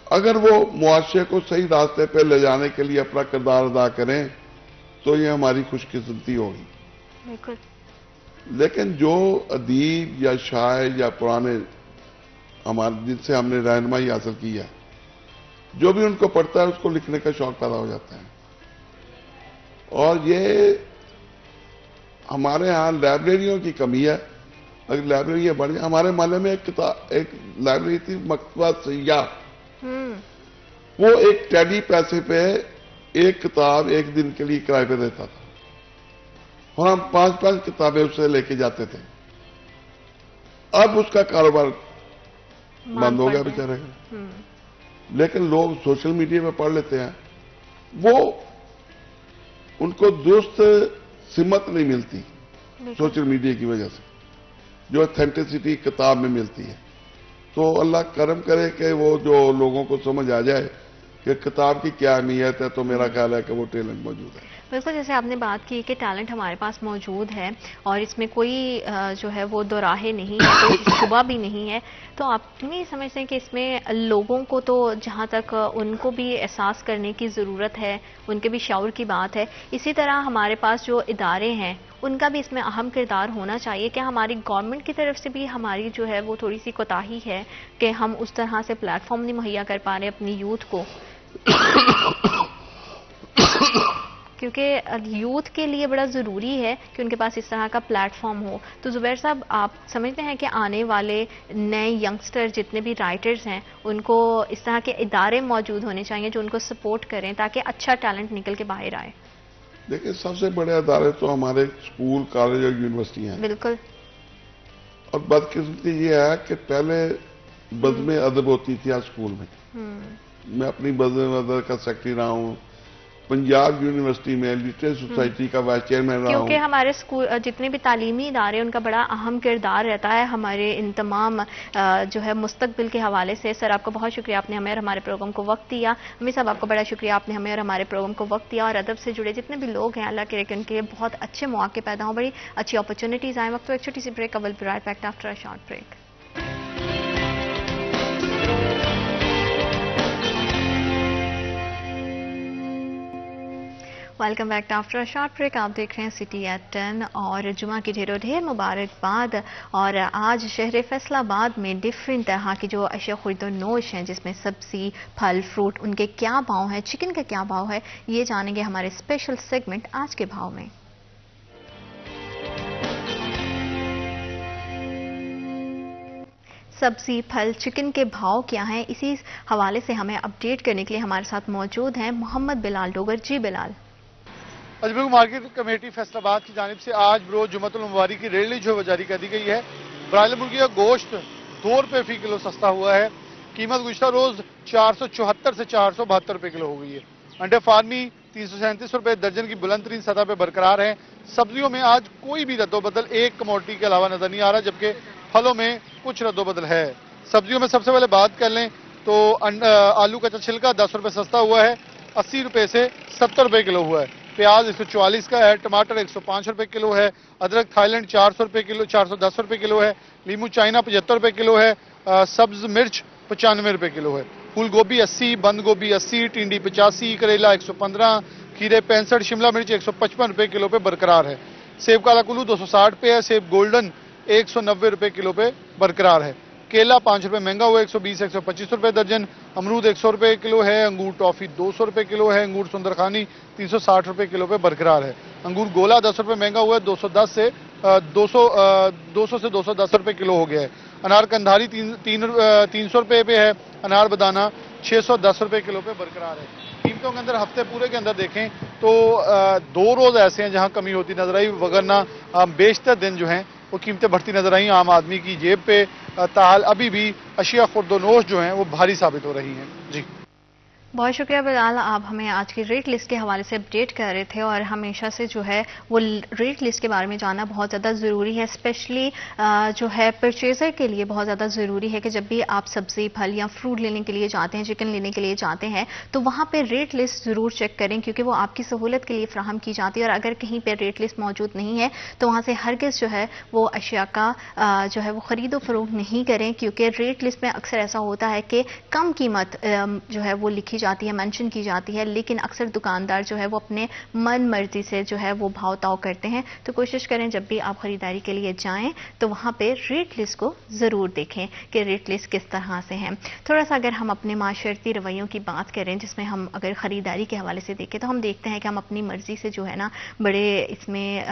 اگر وہ معاشرے کو صحیح راستے پہ لے جانے کے لیے اپنا کردار ادا کریں تو یہ ہماری خوش قسمتی ہوگی. بالکل. لیکن جو ادیب یا شاعر یا پرانے جن سے ہم نے رہنمائی حاصل کی ہے، جو بھی ان کو پڑھتا ہے اس کو لکھنے کا شوق پیدا ہو جاتا ہے. اور یہ ہمارے ہاں لائبریریوں کی کمی ہے. اگر لائبریریاں بڑھ جائیں، ہمارے محلے میں ایک لائبریری تھی مکتبہ سیاح، وہ ایک ٹیڈی پیسے پہ ایک کتاب ایک دن کے لیے کرائے پہ دیتا تھا. اور ہم 5 کتابیں اس سے لے کے جاتے تھے. اب اس کا کاروبار بند ہو گیا بیچارے کا. لیکن لوگ سوشل میڈیا پہ پڑھ لیتے ہیں, وہ ان کو درست سمت نہیں ملتی سوشل میڈیا کی وجہ سے, جو اتھینٹسٹی کتاب میں ملتی ہے. تو اللہ کرم کرے کہ وہ جو لوگوں کو سمجھ آ جائے کہ کتاب کی کیا اہمیت ہے, تو میرا خیال ہے کہ وہ ٹیلنٹ موجود ہے. بالکل, جیسے آپ نے بات کی کہ ٹیلنٹ ہمارے پاس موجود ہے اور اس میں کوئی جو ہے وہ دو راہے نہیں ہے, کوئی شبہ بھی نہیں ہے, تو آپ نہیں سمجھتے ہیں کہ اس میں لوگوں کو تو جہاں تک ان کو بھی احساس کرنے کی ضرورت ہے, ان کے بھی شعور کی بات ہے. اسی طرح ہمارے پاس جو ادارے ہیں ان کا بھی اس میں اہم کردار ہونا چاہیے. کیا ہماری گورنمنٹ کی طرف سے بھی ہماری جو ہے وہ تھوڑی سی کوتاہی ہے کہ ہم اس طرح سے پلیٹ فارم نہیں مہیا کر پا رہے اپنی یوتھ کو؟ کیونکہ یوتھ کے لیے بڑا ضروری ہے کہ ان کے پاس اس طرح کا پلیٹ فارم ہو. تو زبیر صاحب, آپ سمجھتے ہیں کہ آنے والے نئے ینگسٹر جتنے بھی رائٹرز ہیں ان کو اس طرح کے ادارے موجود ہونے چاہیے جو ان کو سپورٹ کریں تاکہ اچھا ٹیلنٹ نکل کے باہر آئے؟ دیکھیں, سب سے بڑے ادارے تو ہمارے اسکول, کالج اور یونیورسٹی ہیں. بالکل. اور بدقسمتی یہ ہے کہ پہلے بزم ادب ہوتی تھی اسکول میں. میں اپنی بزم ادب کا سیکرٹری رہا ہوں, پنجاب یونیورسٹی میں لٹریچر سوسائٹی کا وائس چیئرمین رہا ہوں. کیونکہ ہمارے اسکول جتنے بھی تعلیمی ادارے ان کا بڑا اہم کردار رہتا ہے ہمارے ان تمام جو ہے مستقبل کے حوالے سے. سر, آپ کو بہت شکریہ, آپ نے ہمیں اور ہمارے پروگرام کو وقت دیا. امیر صاحب, آپ کو بڑا شکریہ, آپ نے ہمیں اور ہمارے پروگرام کو وقت دیا. اور ادب سے جڑے جتنے بھی لوگ ہیں, اللہ کرے کہ ان کے بہت اچھے مواقع پیدا ہوں, بڑی اچھی اپرچونیٹیز آئیں. وقت تو ایک چھوٹی سی break, will be right back after a short break. Welcome back after short break. آپ دیکھ رہے ہیں سٹی ایٹ 10 اور جمعہ کی ڈھیروں ڈھیر مبارکباد. اور آج شہر فیصل آباد میں ڈفرینٹ طرح کی جو اشیاء خرید و نوش ہیں, جس میں سبزی, پھل, فروٹ, ان کے کیا بھاؤ ہیں, چکن کا کیا بھاؤ ہے, یہ جانیں گے ہمارے اسپیشل سیگمنٹ آج کے بھاؤ میں. سبزی, پھل, چکن کے بھاؤ کیا ہیں, اسی حوالے سے ہمیں اپڈیٹ کرنے کے لیے ہمارے ساتھ موجود ہیں محمد بلال ڈوگر. جی بلال. اجمیر مارکیٹ کمیٹی فیصل آباد کی جانب سے آج بروز جمعۃ المبارک کی ریلی جو ہے جاری کر دی گئی ہے. برائل مرغی کا گوشت 2 روپے فی کلو سستا ہوا ہے. قیمت گزشتہ روز 474 سے 472 روپے کلو ہو گئی ہے. انڈے فارمی 337 روپے درجن کی بلند ترین سطح پہ برقرار ہیں. سبزیوں میں آج کوئی بھی رد و بدل ایک کموڈٹی کے علاوہ نظر نہیں آ رہا, جبکہ پھلوں میں کچھ رد و بدل ہے. سبزیوں میں سب سے پہلے بات کر لیں تو آلو کا چھلکا 10 روپے سستا ہوا ہے, 80 روپے سے 70 روپے کلو ہوا ہے. پیاز 144 کا ہے, ٹماٹر 105 روپے کلو ہے, ادرک تھائی لینڈ 400 روپے کلو 410 روپے کلو ہے, لیمو چائنا 75 روپے کلو ہے, سبز مرچ 95 روپے کلو ہے. پھول گوبھی 80, بند گوبھی 80, ٹنڈی 85, کریلا 115, کھیرے 65, شملہ مرچ 155 روپے کلو پہ برقرار ہے. سیب کالا کلو 260 پہ ہے, سیب گولڈن 190 روپے کلو پہ برقرار ہے. کیلا 5 روپے مہنگا ہوا ہے, 120-125 روپے درجن. امرود 100 روپے کلو ہے, انگور ٹافی 200 روپے کلو ہے, انگور سندرخانی 360 روپے کلو پہ برقرار ہے. انگور گولا 10 روپے مہنگا ہوا ہے, 210 سے 210 روپے کلو ہو گیا ہے. انار کندھاری 300 روپے پہ ہے, انار بدانا 610 روپے کلو پہ برقرار ہے. قیمتوں کے اندر ہفتے پورے کے اندر دیکھیں تو 2 روز ایسے ہیں جہاں کمی ہوتی نظر آئی, وگرنہ بیشتر دن جو ہیں وہ قیمتیں بڑھتی نظر آئیں عام آدمی کی جیب پہ. تاحال ابھی بھی اشیاء خرد و نوش جو ہیں وہ بھاری ثابت ہو رہی ہیں. جی بہت شکریہ بلال, آپ ہمیں آج کی ریٹ لسٹ کے حوالے سے اپڈیٹ کر رہے تھے. اور ہمیشہ سے جو ہے وہ ریٹ لسٹ کے بارے میں جاننا بہت زیادہ ضروری ہے, اسپیشلی جو ہے پرچیزر کے لیے بہت زیادہ ضروری ہے کہ جب بھی آپ سبزی, پھل یا فروٹ لینے کے لیے جاتے ہیں, چکن لینے کے لیے جاتے ہیں, تو وہاں پہ ریٹ لسٹ ضرور چیک کریں, کیونکہ وہ آپ کی سہولت کے لیے فراہم کی جاتی ہے. اور اگر کہیں پہ ریٹ لسٹ موجود نہیں ہے تو وہاں سے ہرگز جو ہے وہ اشیاء کا جو ہے وہ خرید و فروخت نہیں کریں, کیونکہ ریٹ لسٹ میں اکثر ایسا ہوتا ہے کہ کم قیمت جو ہے وہ لکھی جاتی ہے, مینشن کی جاتی ہے, لیکن اکثر دکاندار جو ہے وہ اپنے من مرضی سے جو ہے وہ بھاؤ تاؤ کرتے ہیں. تو کوشش کریں جب بھی آپ خریداری کے لیے جائیں تو وہاں پہ ریٹ لسٹ کو ضرور دیکھیں کہ ریٹ لسٹ کس طرح سے ہے. تھوڑا سا اگر ہم اپنے معاشرتی رویوں کی بات کریں, جس میں ہم اگر خریداری کے حوالے سے دیکھیں تو ہم دیکھتے ہیں کہ ہم اپنی مرضی سے جو ہے نا بڑے اس میں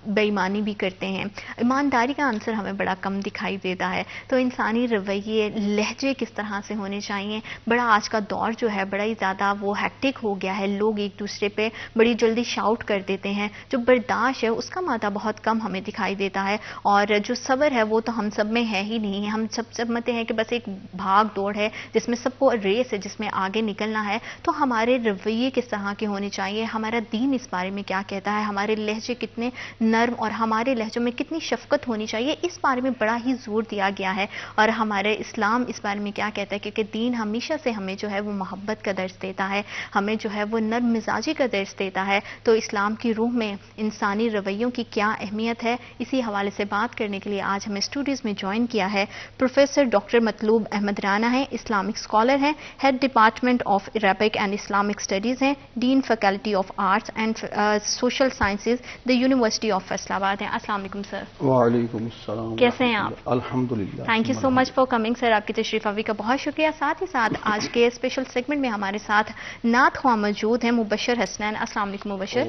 بے ایمانی بھی کرتے ہیں. ایمانداری کا عنصر ہمیں بڑا کم دکھائی دیتا ہے. تو انسانی رویے, لہجے کس طرح سے ہونے چاہیے, بڑا آج کا دور جو ہے بڑا ہی زیادہ وہ ہیکٹک ہو گیا ہے. لوگ ایک دوسرے پہ بڑی جلدی شاؤٹ کر دیتے ہیں. جو برداشت ہے اس کا مادہ بہت کم ہمیں دکھائی دیتا ہے, اور جو صبر ہے وہ تو ہم سب میں ہے ہی نہیں. ہم سب سمجھتے ہیں کہ بس ایک بھاگ دوڑ ہے جس میں سب کو ریس ہے, جس میں آگے نکلنا ہے. تو ہمارے رویے کس طرح کے ہونے چاہیے, ہمارا دین اس بارے میں کیا کہتا ہے, ہمارے لہجے کتنے نرم اور ہمارے لہجوں میں کتنی شفقت ہونی چاہیے, اس بارے میں بڑا ہی زور دیا گیا ہے. اور ہمارے اسلام اس بارے میں کیا کہتا ہے, کیونکہ دین ہمیشہ سے ہمیں جو ہے وہ محبت کا درس دیتا ہے, ہمیں جو ہے وہ نرم مزاجی کا درس دیتا ہے. تو اسلام کی روح میں انسانی رویوں کی کیا اہمیت ہے, اسی حوالے سے بات کرنے کے لیے آج ہمیں اسٹوڈیوز میں جوائن کیا ہے پروفیسر ڈاکٹر مطلوب احمد رانا ہیں, اسلامک اسکالر ہیں, head department of Arabic and Islamic studies ہیں, dean faculty of arts and social sciences the university of Faisalabad ہیں. السلام علیکم سر. وعلیکم السلام. کیسے ہیں آپ؟ الحمدللہ. Thank you so much for coming sir. آپ کی تشریف آوری کا بہت شکریہ. ساتھ ہی ساتھ آج کے اسپیشل سیگمنٹ میں ہمارے ساتھ نعت خواں موجود ہیں مبشر حسنین. السلام علیکم مبشر.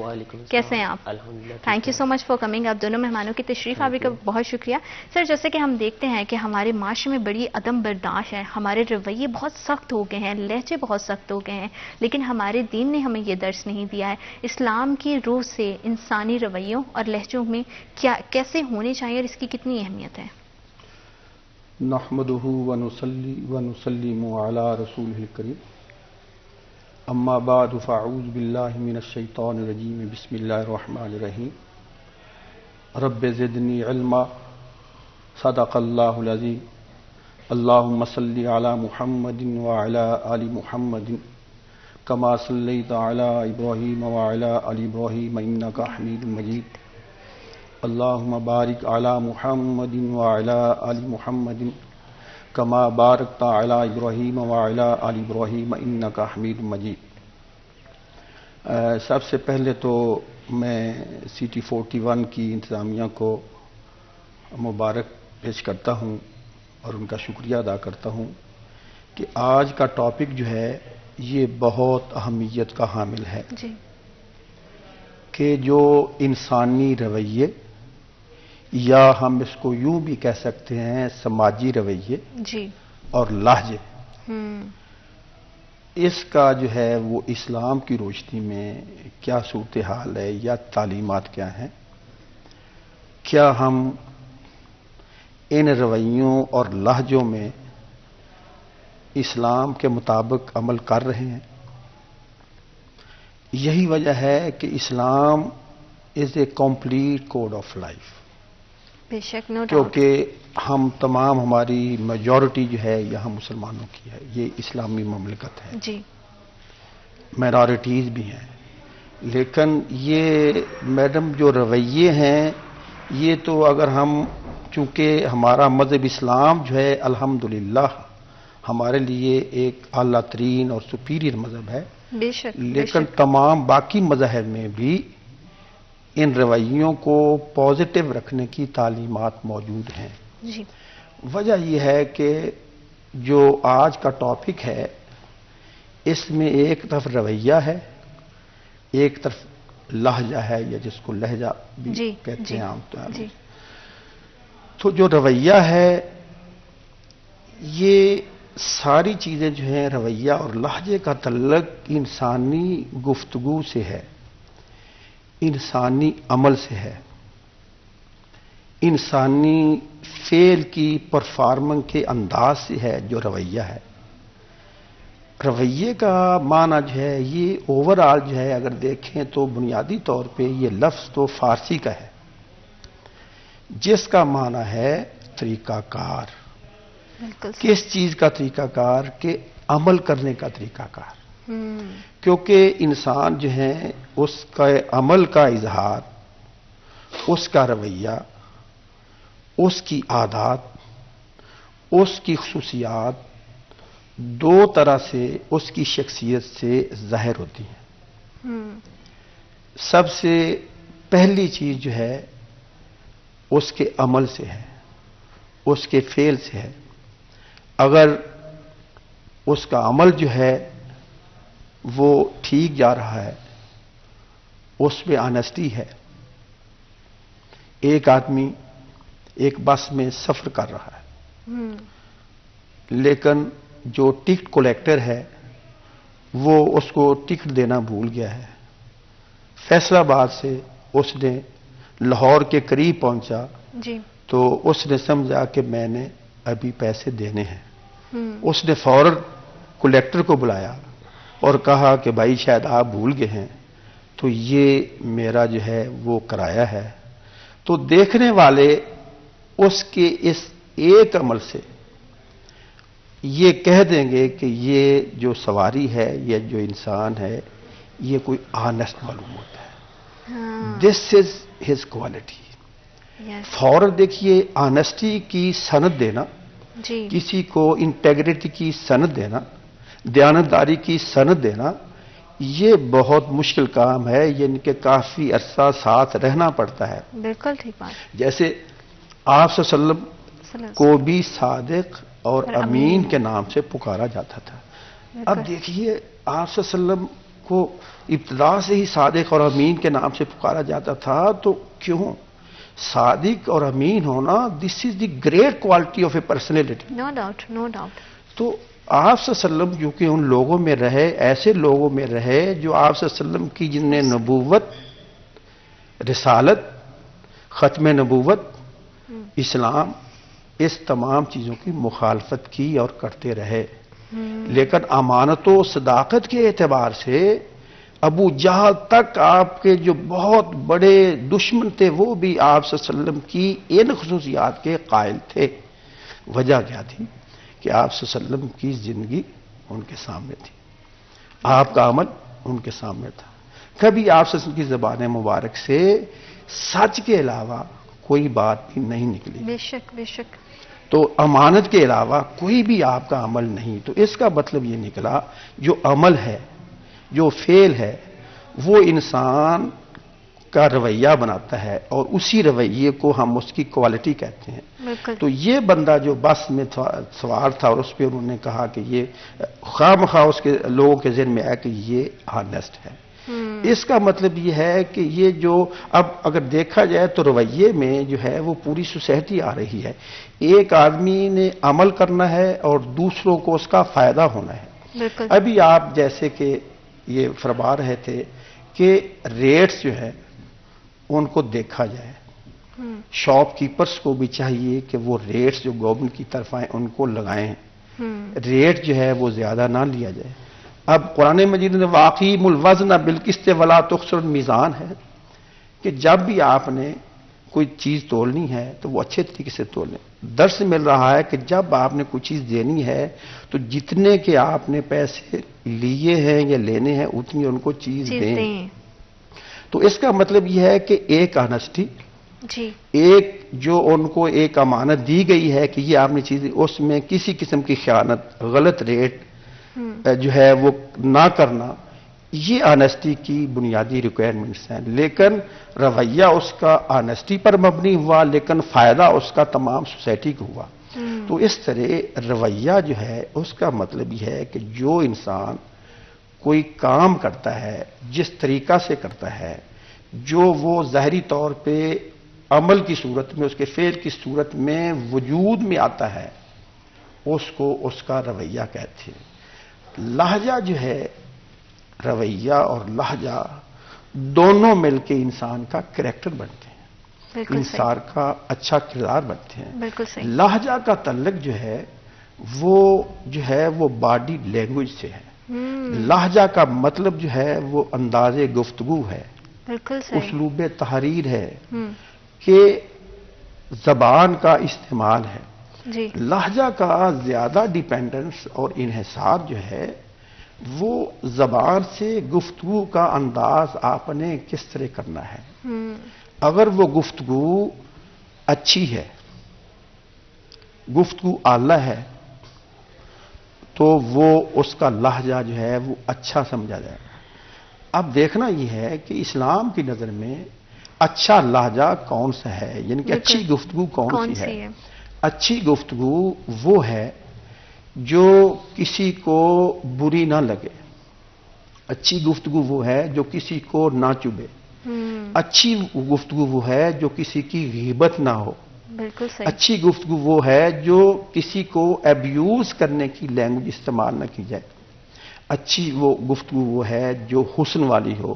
کیسے ہیں آپ؟ Thank you so much for coming. آپ دونوں مہمانوں کی تشریف آوری کا بہت شکریہ. سر جیسے کہ ہم دیکھتے ہیں کہ ہمارے معاشرے میں بڑی عدم برداشت ہے, ہمارے رویے بہت سخت ہو گئے ہیں, لہجے بہت سخت ہو گئے ہیں, لیکن ہمارے دین نے ہمیں یہ درس نہیں دیا ہے. اسلام کی روح سے انسانی رویوں اور لہجوں میں کیسے ہونے چاہیے اور اس کی کتنی اہمیت ہے؟ نحمدہ ونصلی ونسلم علی رسولہ الکریم. اما بعد فاعوذ باللہ من الشیطان الرجیم. بسم اللہ الرحمن الرحیم. رب زدنی علما. صدق اللہ العظیم. اللہم صلی علی محمد وعلی آل محمد کما صلیت علی ابراہیم وعلی آل ابراہیم انک حمید مجید. اللہم بارک علی محمد وعلی آل محمد کما بارکت علی ابراہیم وعلی آل ابراہیم انک حمید مجید. سب سے پہلے تو میں سٹی 41 کی انتظامیہ کو مبارک پیش کرتا ہوں اور ان کا شکریہ ادا کرتا ہوں کہ آج کا ٹاپک جو ہے یہ بہت اہمیت کا حامل ہے جی. کہ جو انسانی رویے یا ہم اس کو یوں بھی کہہ سکتے ہیں سماجی رویے جی اور لہجے, اس کا جو ہے وہ اسلام کی روشنی میں کیا صورتحال ہے یا تعلیمات کیا ہیں, کیا ہم ان رویوں اور لہجوں میں اسلام کے مطابق عمل کر رہے ہیں. یہی وجہ ہے کہ Islam is a complete code of life. بے شک, نو ڈاؤٹ. کیونکہ ہم تمام, ہماری میجورٹی جو ہے یہاں مسلمانوں کی ہے, یہ اسلامی مملکت ہے جی. مائنارٹیز بھی ہیں, لیکن یہ میڈم جو رویے ہیں یہ تو اگر ہم, چونکہ ہمارا مذہب اسلام جو ہے الحمدللہ ہمارے لیے ایک اعلیٰ ترین اور سپیریئر مذہب ہے, بے شک, لیکن تمام باقی مذاہب میں بھی ان رویوں کو پازیٹو رکھنے کی تعلیمات موجود ہیں. جی. وجہ یہ ہے کہ جو آج کا ٹاپک ہے اس میں ایک طرف رویہ ہے, ایک طرف لہجہ ہے, یا جس کو لہجہ بھی جی. کہتے ہیں عام طور جی. تو جو رویہ ہے یہ ساری چیزیں جو ہیں, رویہ اور لہجے کا تعلق انسانی گفتگو سے ہے, انسانی عمل سے ہے, انسانی فعل کی پرفارمنس کے انداز سے ہے جو رویہ ہے. رویے کا معنی جو ہے یہ اوور آل جو ہے اگر دیکھیں تو بنیادی طور پہ یہ لفظ تو فارسی کا ہے جس کا معنی ہے طریقہ کار. کس چیز کا طریقہ کار؟ کہ عمل کرنے کا طریقہ کار. کیونکہ انسان جو ہے اس کا عمل کا اظہار, اس کا رویہ, اس کی عادات, اس کی خصوصیات دو طرح سے اس کی شخصیت سے ظاہر ہوتی ہیں. سب سے پہلی چیز جو ہے اس کے عمل سے ہے, اس کے فعل سے ہے. اگر اس کا عمل جو ہے وہ ٹھیک جا رہا ہے, اس میں آنیسٹی ہے. ایک آدمی ایک بس میں سفر کر رہا ہے, لیکن جو ٹکٹ کلیکٹر ہے وہ اس کو ٹکٹ دینا بھول گیا ہے. فیصل آباد سے اس نے لاہور کے قریب پہنچا جی. تو اس نے سمجھا کہ میں نے ابھی پیسے دینے ہیں. اس نے فوراً کلیکٹر کو بلایا اور کہا کہ بھائی شاید آپ بھول گئے ہیں تو یہ میرا جو ہے وہ کرایہ ہے. تو دیکھنے والے اس کے اس ایک عمل سے یہ کہہ دیں گے کہ یہ جو سواری ہے، یہ جو انسان ہے، یہ کوئی آنےسٹ معلوم ہوتا ہے. دس از ہز کوالٹی. فوراً دیکھیے، آنےسٹی کی سند دینا، جی. کسی کو انٹیگریٹی کی سند دینا، دیانتداری کی سند دینا، یہ بہت مشکل کام ہے. یہ ان کے کافی عرصہ ساتھ رہنا پڑتا ہے. بالکل ٹھیک بات. جیسے آپ صلی اللہ علیہ وسلم کو بھی صادق اور امین کے نام سے پکارا جاتا تھا. اب دیکھیے، آپ صلی اللہ علیہ وسلم کو ابتدا سے ہی صادق اور امین کے نام سے پکارا جاتا تھا. تو کیوں صادق اور امین ہونا، this is the great quality of a personality. No doubt, no doubt. تو آپ صلی اللہ علیہ وسلم کیونکہ ان لوگوں میں رہے، ایسے لوگوں میں رہے جو آپ صلی اللہ علیہ وسلم کی، جن نے نبوت، رسالت، ختم نبوت، اسلام، اس تمام چیزوں کی مخالفت کی اور کرتے رہے. لیکن امانت و صداقت کے اعتبار سے ابو جہل تک، آپ کے جو بہت بڑے دشمن تھے، وہ بھی آپ صلی اللہ علیہ وسلم کی ان خصوصیات کے قائل تھے. وجہ کیا تھی؟ کہ آپ صلی اللہ علیہ وسلم کی زندگی ان کے سامنے تھی، آپ کا عمل ان کے سامنے تھا. کبھی آپ صلی اللہ علیہ وسلم کی زبان مبارک سے سچ کے علاوہ کوئی بات بھی نہیں نکلی. بے شک، بے شک. تو امانت کے علاوہ کوئی بھی آپ کا عمل نہیں. تو اس کا مطلب یہ نکلا، جو عمل ہے، جو فعل ہے، وہ انسان کا رویہ بناتا ہے، اور اسی رویے کو ہم اس کی کوالٹی کہتے ہیں. بالکل. تو یہ بندہ جو بس میں سوار تھا اور اس پہ انہوں نے کہا کہ یہ خواہ مخواہ اس کے لوگوں کے ذہن میں آیا کہ یہ آنےسٹ ہے. اس کا مطلب یہ ہے کہ یہ جو اب اگر دیکھا جائے تو رویے میں جو ہے وہ پوری سوسائٹی آ رہی ہے. ایک آدمی نے عمل کرنا ہے اور دوسروں کو اس کا فائدہ ہونا ہے. بالکل. ابھی آپ جیسے کہ یہ فرما رہے تھے کہ ریٹس جو ہے ان کو دیکھا جائے. شاپ کیپرز کو بھی چاہیے کہ وہ ریٹس جو گورنمنٹ کی طرف آئیں ان کو لگائیں. ریٹ جو ہے وہ زیادہ نہ لیا جائے. اب قرآن مجید نے واقیم الوزن بالقسط ولا تخسر المیزان ہے کہ جب بھی آپ نے کوئی چیز تولنی ہے تو وہ اچھے طریقے سے تولیں. درس مل رہا ہے کہ جب آپ نے کوئی چیز دینی ہے تو جتنے کے آپ نے پیسے لیے ہیں یا لینے ہیں اتنی ان کو چیز دیں. تو اس کا مطلب یہ ہے کہ ایک آنےسٹی، جی، ایک جو ان کو ایک امانت دی گئی ہے کہ یہ آپ نے چیز، اس میں کسی قسم کی خیانت، غلط ریٹ جو ہے وہ نہ کرنا، یہ آنےسٹی کی بنیادی ریکوائرمنٹس ہیں. لیکن رویہ اس کا آنےسٹی پر مبنی ہوا، لیکن فائدہ اس کا تمام سوسائٹی کو ہوا. تو اس طرح رویہ جو ہے اس کا مطلب یہ ہے کہ جو انسان کوئی کام کرتا ہے، جس طریقہ سے کرتا ہے، جو وہ ظاہری طور پہ عمل کی صورت میں، اس کے فعل کی صورت میں وجود میں آتا ہے، اس کو اس کا رویہ کہتے ہیں. لہجہ جو ہے، رویہ اور لہجہ دونوں مل کے انسان کا کریکٹر بنتے ہیں، انسان کا اچھا کردار بنتے ہیں. بالکل صحیح. لہجہ کا تعلق جو ہے وہ باڈی لینگویج سے ہے. لہجہ کا مطلب جو ہے وہ انداز گفتگو ہے، بالکل صحیح. اسلوب تحریر ہے، کہ زبان کا استعمال ہے. جی. لہجہ کا زیادہ ڈیپینڈنس اور انحصار جو ہے وہ زبان سے گفتگو کا انداز آپ نے کس طرح کرنا ہے. اگر وہ گفتگو اچھی ہے، گفتگو اعلیٰ ہے، تو وہ اس کا لہجہ جو ہے وہ اچھا سمجھا جائے. اب دیکھنا یہ ہے کہ اسلام کی نظر میں اچھا لہجہ کون سا ہے، یعنی کہ اچھی گفتگو کون سی ہے. اچھی گفتگو وہ ہے جو کسی کو بری نہ لگے. اچھی گفتگو وہ ہے جو کسی کو نہ چبھے. اچھی گفتگو وہ ہے جو کسی کی غیبت نہ ہو. بالکل صحیح. اچھی گفتگو وہ ہے جو کسی کو ایبیوز کرنے کی لینگویج استعمال نہ کی جائے. اچھی وہ گفتگو وہ ہے جو حسن والی ہو،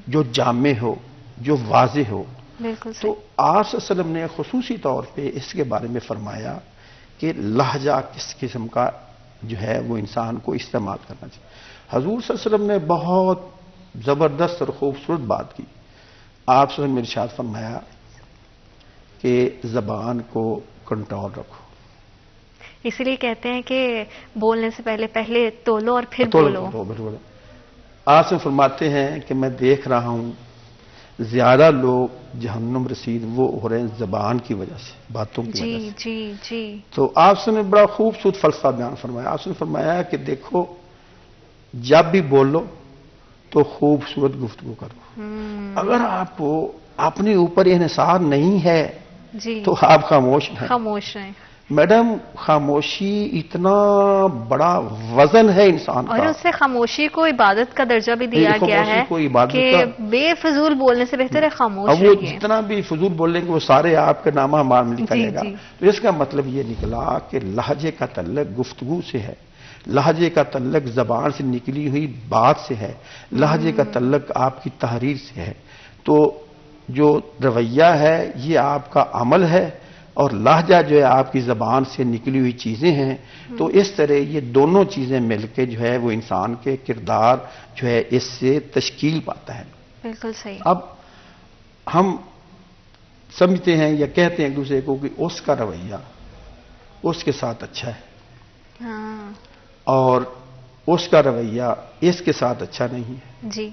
جو جامع ہو، جو واضح ہو. بالکل تو آپ صلی اللہ علیہ وسلم نے خصوصی طور پہ اس کے بارے میں فرمایا کہ لہجہ کس قسم کا جو ہے وہ انسان کو استعمال کرنا چاہیے. حضور صلی اللہ علیہ وسلم نے بہت زبردست اور خوبصورت بات کی. آپ صلی اللہ علیہ وسلم نے ارشاد فرمایا کہ زبان کو کنٹرول رکھو. اسی لیے کہتے ہیں کہ بولنے سے پہلے تولو اور پھر بولو. آپ سے فرماتے ہیں کہ میں دیکھ رہا ہوں زیادہ لوگ جہنم رسید وہ ہو رہے ہیں زبان کی وجہ سے، باتوں کی وجہ سے. جی جی. تو آپ سے نے بڑا خوبصورت فلسفہ بیان فرمایا. آپ سے نے فرمایا کہ دیکھو جب بھی بولو تو خوبصورت گفتگو کرو. اگر آپ کو اپنے اوپر انحصار نہیں ہے جی تو آپ خاموش ہیں. خاموش ہیں. میڈم خاموشی اتنا بڑا وزن ہے انسان کا، اور اس سے خاموشی کو عبادت کا درجہ بھی دیا گیا ہے کہ بے فضول بولنے سے بہتر ہے خاموش رہیے. وہ جتنا بھی فضول بولیں گے وہ سارے آپ کے نامہ ہمارے میں لکھا جائے گا. تو اس کا مطلب یہ نکلا کہ لہجے کا تعلق گفتگو سے ہے، لہجے کا تعلق زبان سے نکلی ہوئی بات سے ہے، لہجے کا تعلق آپ کی تحریر سے ہے. تو جو رویہ ہے یہ آپ کا عمل ہے اور لہجہ جو ہے آپ کی زبان سے نکلی ہوئی چیزیں ہیں. تو اس طرح یہ دونوں چیزیں مل کے جو ہے وہ انسان کے کردار جو ہے اس سے تشکیل پاتا ہے. بالکل صحیح. اب ہم سمجھتے ہیں یا کہتے ہیں ایک دوسرے کو کہ اس کا رویہ اس کے ساتھ اچھا ہے اور اس کا رویہ اس کے ساتھ اچھا نہیں ہے. جی.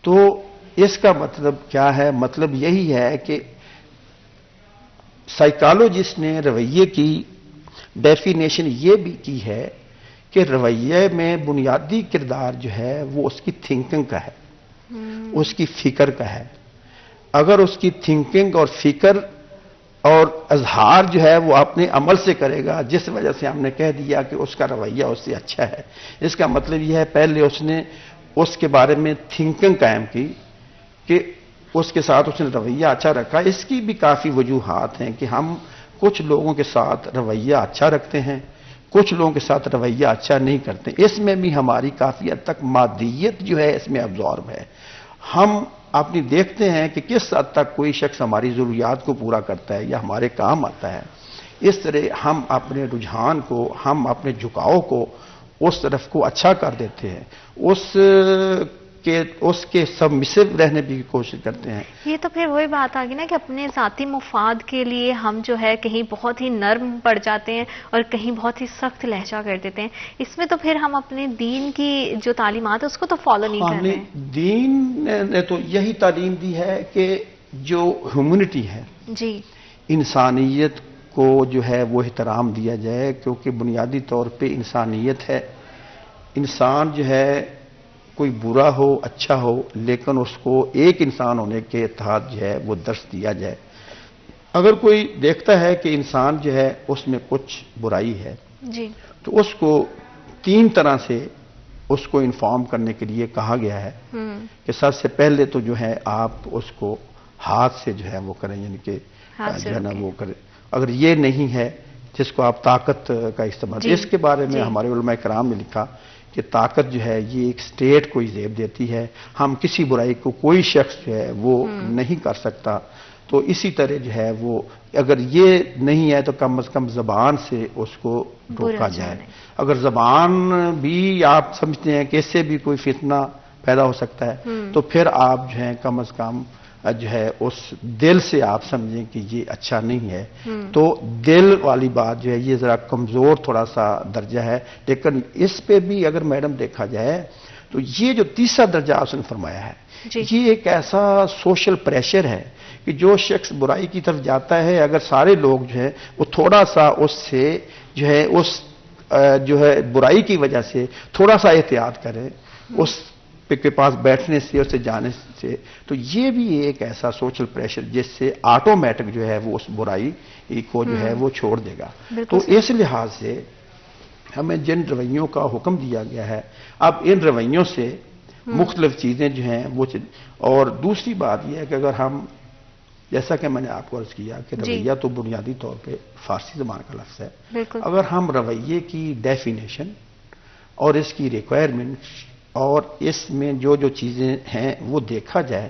تو اس کا مطلب کیا ہے؟ مطلب یہی ہے کہ سائیکالوجسٹ نے رویے کی ڈیفینیشن یہ بھی کی ہے کہ رویے میں بنیادی کردار جو ہے وہ اس کی تھنکنگ کا ہے، اس کی فکر کا ہے. اگر اس کی تھنکنگ اور فکر اور اظہار جو ہے وہ اپنے عمل سے کرے گا، جس وجہ سے ہم نے کہہ دیا کہ اس کا رویہ اس سے اچھا ہے، اس کا مطلب یہ ہے پہلے اس نے اس کے بارے میں تھنکنگ قائم کی کہ اس کے ساتھ اس نے رویہ اچھا رکھا. اس کی بھی کافی وجوہات ہیں کہ ہم کچھ لوگوں کے ساتھ رویہ اچھا رکھتے ہیں، کچھ لوگوں کے ساتھ رویہ اچھا نہیں کرتے. اس میں بھی ہماری کافی حد تک مادیت جو ہے اس میں ابزارب ہے. ہم اپنی دیکھتے ہیں کہ کس حد تک کوئی شخص ہماری ضروریات کو پورا کرتا ہے یا ہمارے کام آتا ہے. اس طرح ہم اپنے رجحان کو، ہم اپنے جھکاؤ کو اس طرف کو اچھا کر دیتے ہیں، اس کے سبمسو رہنے کی کوشش کرتے ہیں. یہ تو پھر وہی بات آ گئی نا کہ اپنے ذاتی مفاد کے لیے ہم جو ہے کہیں بہت ہی نرم پڑ جاتے ہیں اور کہیں بہت ہی سخت لہجہ کر دیتے ہیں. اس میں تو پھر ہم اپنے دین کی جو تعلیمات ہے اس کو تو فالو نہیں کر رہے ہیں. دین نے تو یہی تعلیم دی ہے کہ جو ہیومنٹی ہے، جی، انسانیت کو جو ہے وہ احترام دیا جائے، کیونکہ بنیادی طور پہ انسانیت ہے. انسان جو ہے کوئی برا ہو اچھا ہو لیکن اس کو ایک انسان ہونے کے تحت جو ہے وہ درس دیا جائے. اگر کوئی دیکھتا ہے کہ انسان جو ہے اس میں کچھ برائی ہے جی، تو اس کو 3 طرح سے اس کو انفارم کرنے کے لیے کہا گیا ہے کہ سب سے پہلے تو جو ہے آپ اس کو ہاتھ سے جو ہے وہ کریں، یعنی کہ جو ہے نا وہ کریں. اگر یہ نہیں ہے جس کو آپ طاقت کا استعمال، اس کے بارے میں ہمارے علماء کرام نے لکھا کہ طاقت جو ہے یہ ایک سٹیٹ کو زیب دیتی ہے، ہم کسی برائی کو کوئی شخص جو ہے وہ نہیں کر سکتا. تو اسی طرح جو ہے وہ اگر یہ نہیں ہے تو کم از کم زبان سے اس کو روکا جائے. اگر زبان بھی آپ سمجھتے ہیں کہ اس سے بھی کوئی فتنہ پیدا ہو سکتا ہے تو پھر آپ جو ہے کم از کم جو ہے اس دل سے آپ سمجھیں کہ یہ اچھا نہیں ہے. تو دل والی بات جو ہے یہ ذرا کمزور تھوڑا سا درجہ ہے، لیکن اس پہ بھی اگر میڈم دیکھا جائے تو یہ جو تیسرا درجہ آپ نے فرمایا ہے یہ ایک ایسا سوشل پریشر ہے کہ جو شخص برائی کی طرف جاتا ہے اگر سارے لوگ جو ہے وہ تھوڑا سا اس سے جو ہے اس جو ہے برائی کی وجہ سے تھوڑا سا احتیاط کریں اس کے پاس بیٹھنے سے، اس سے جانے سے، تو یہ بھی ایک ایسا سوشل پریشر جس سے آٹومیٹک جو ہے وہ اس برائی کو جو ہے وہ چھوڑ دے گا. تو اس لحاظ سے ہمیں جن رویوں کا حکم دیا گیا ہے، اب ان رویوں سے مختلف چیزیں جو ہیں وہ اور دوسری بات یہ ہے کہ اگر ہم جیسا کہ میں نے آپ کو عرض کیا کہ رویہ تو بنیادی طور پہ فارسی زبان کا لفظ ہے، اگر ہم رویے کی ڈیفینیشن اور اس کی ریکوائرمنٹ اور اس میں جو جو چیزیں ہیں وہ دیکھا جائے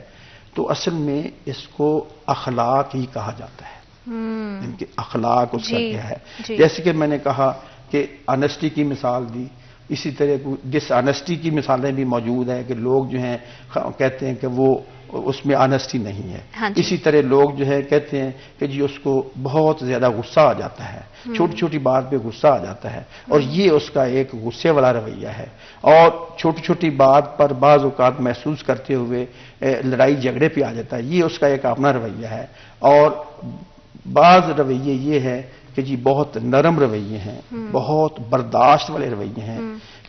تو اصل میں اس کو اخلاق ہی کہا جاتا ہے. ان کے اخلاق اس کا کیا ہے. جیسے کہ میں نے کہا کہ آنیسٹی کی مثال دی، اسی طرح ڈس آنیسٹی کی مثالیں بھی موجود ہیں کہ لوگ جو ہیں کہتے ہیں کہ وہ اس میں آنیسٹی نہیں ہے. اسی طرح لوگ جو ہے کہتے ہیں کہ جی اس کو بہت زیادہ غصہ آ جاتا ہے، چھوٹی چھوٹی بات پہ غصہ آ جاتا ہے، اور یہ اس کا ایک غصے والا رویہ ہے. اور چھوٹی چھوٹی بات پر بعض اوقات محسوس کرتے ہوئے لڑائی جھگڑے پہ آ جاتا ہے، یہ اس کا ایک اپنا رویہ ہے. اور بعض رویے یہ ہے کہ جی بہت نرم رویے ہیں، بہت برداشت والے رویے ہیں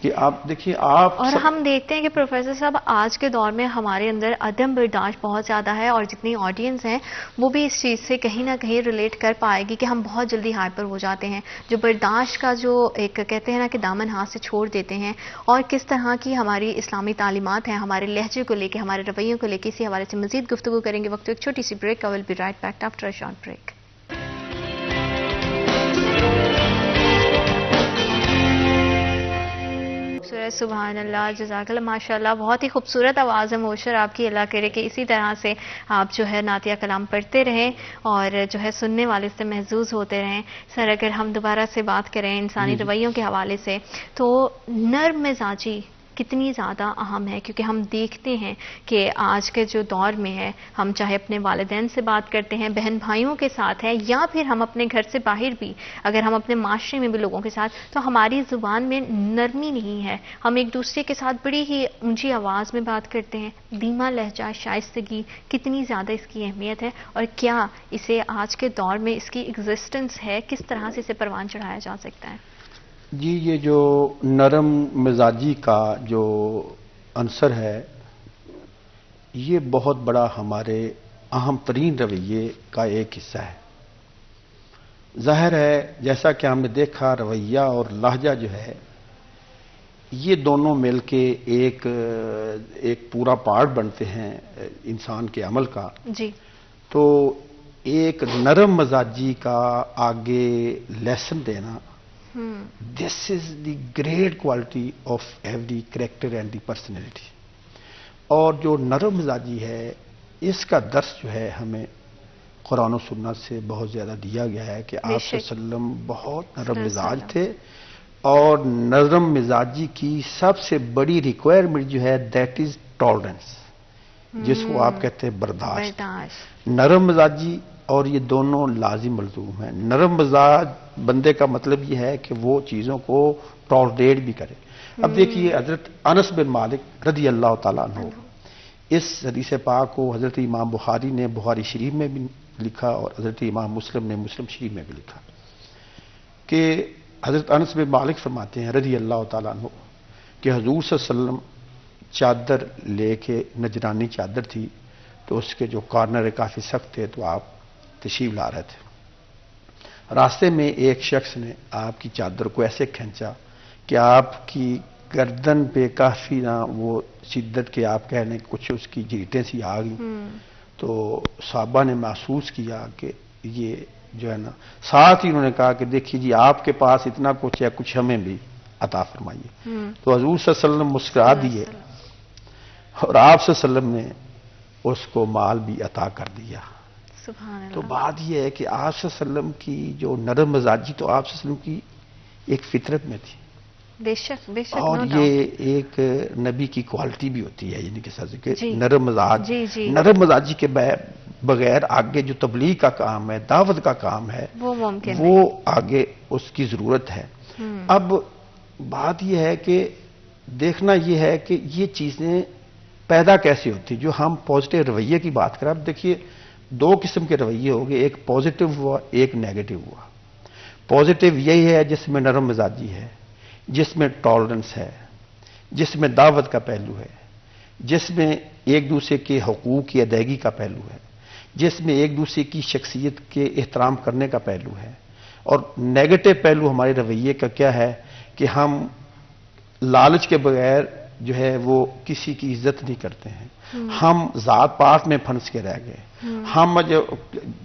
کہ آپ دیکھیے آپ. اور ہم دیکھتے ہیں کہ پروفیسر صاحب آج کے دور میں ہمارے اندر عدم برداشت بہت زیادہ ہے، اور جتنی آڈینس ہیں وہ بھی اس چیز سے کہیں نہ کہیں ریلیٹ کر پائے گی کہ ہم بہت جلدی ہائپر ہو جاتے ہیں. جو برداشت کا جو ایک کہتے ہیں نا کہ دامن ہاتھ سے چھوڑ دیتے ہیں، اور کس طرح کی ہماری اسلامی تعلیمات ہیں ہمارے لہجے کو لے کے، ہمارے رویوں کو لے کے، اسی حوالے سے مزید گفتگو کریں گے. وقت ایک چھوٹی سی break. I will be right back after a short break. سبحان اللہ، جزاک اللہ، ماشاء اللہ، بہت ہی خوبصورت آواز ہے موشر آپ کی. اللہ کرے کہ اسی طرح سے آپ جو ہے نعتیہ کلام پڑھتے رہیں اور جو ہے سننے والے سے محظوظ ہوتے رہیں. سر اگر ہم دوبارہ سے بات کریں انسانی رویوں کے حوالے سے، تو نرم مزاجی کتنی زیادہ اہم ہے، کیونکہ ہم دیکھتے ہیں کہ آج کے جو دور میں ہے، ہم چاہے اپنے والدین سے بات کرتے ہیں، بہن بھائیوں کے ساتھ ہے، یا پھر ہم اپنے گھر سے باہر بھی اگر ہم اپنے معاشرے میں بھی لوگوں کے ساتھ، تو ہماری زبان میں نرمی نہیں ہے. ہم ایک دوسرے کے ساتھ بڑی ہی اونچی آواز میں بات کرتے ہیں. دھیما لہجہ، شائستگی، کتنی زیادہ اس کی اہمیت ہے، اور کیا اسے آج کے دور میں اس کی ایگزسٹنس ہے، کس طرح سے اسے پروان چڑھایا جا سکتا ہے؟ جی یہ جو نرم مزاجی کا جو عنصر ہے یہ بہت بڑا ہمارے اہم ترین رویے کا ایک حصہ ہے. ظاہر ہے جیسا کہ ہم نے دیکھا رویہ اور لہجہ جو ہے یہ دونوں مل کے ایک پورا پارٹ بنتے ہیں انسان کے عمل کا. جی. تو ایک نرم مزاجی کا آگے لیسن دینا، this is the great quality of every character and the personality. اور جو نرم مزاجی ہے اس کا درس جو ہے ہمیں قرآن و سنت سے بہت زیادہ دیا گیا ہے کہ آپ صلی اللہ علیہ وسلم بہت نرم مزاج تھے، اور نرم مزاجی کی سب سے بڑی ریکوائرمنٹ جو ہے دیٹ از ٹالرنس، جس کو آپ کہتے ہیں برداشت. نرم مزاجی اور یہ دونوں لازم ملزوم ہیں. نرم مزاج بندے کا مطلب یہ ہے کہ وہ چیزوں کو ٹالریٹ بھی کرے. اب دیکھیے حضرت انس بن مالک رضی اللہ تعالیٰ عنہ، اس حدیث پاک کو حضرت امام بخاری نے بخاری شریف میں بھی لکھا اور حضرت امام مسلم نے مسلم شریف میں بھی لکھا کہ حضرت انس بن مالک فرماتے ہیں رضی اللہ تعالیٰ عنہ کہ حضور صلی اللہ علیہ وسلم چادر لے کے، نجرانی چادر تھی تو اس کے جو کارنر کافی سخت تھے، تو آپ تشریف لا رہے تھے. راستے میں ایک شخص نے آپ کی چادر کو ایسے کھینچا کہ آپ کی گردن پہ کافی نہ وہ شدت کے آپ کہہ لیں کچھ اس کی جھیٹیں سی آ گئی. تو صحابہ نے محسوس کیا کہ یہ جو ہے نا، ساتھ ہی انہوں نے کہا کہ دیکھیے جی آپ کے پاس اتنا کچھ ہے، کچھ ہمیں بھی عطا فرمائیے. تو حضور صلی اللہ علیہ وسلم مسکرا دیے اور آپ صلی اللہ علیہ وسلم نے اس کو مال بھی عطا کر دیا. تو بات یہ ہے کہ آپ صلی اللہ علیہ وسلم کی جو نرم مزاجی تو آپ صلی اللہ علیہ وسلم کی ایک فطرت میں تھی. بے شک بے شک. اور یہ ایک نبی کی کوالٹی بھی ہوتی ہے، یعنی کہ نرم مزاج. نرم مزاجی کے بغیر آگے جو تبلیغ کا کام ہے، دعوت کا کام ہے، وہ آگے اس کی ضرورت ہے. اب بات یہ ہے کہ دیکھنا یہ ہے کہ یہ چیزیں پیدا کیسے ہوتی، جو ہم پازیٹیو رویے کی بات کریں. اب دیکھیے دو قسم کے رویے ہو گئے، ایک پازیٹیو ہوا، ایک نیگیٹو ہوا. پازیٹیو یہی ہے جس میں نرم مزاجی ہے، جس میں ٹالرنس ہے، جس میں دعوت کا پہلو ہے، جس میں ایک دوسرے کے حقوق کی ادائیگی کا پہلو ہے، جس میں ایک دوسرے کی شخصیت کے احترام کرنے کا پہلو ہے. اور نیگیٹو پہلو ہمارے رویے کا کیا ہے کہ ہم لالچ کے بغیر جو ہے وہ کسی کی عزت نہیں کرتے ہیں. ہم ذات پات میں پھنس کے رہ گئے. ہم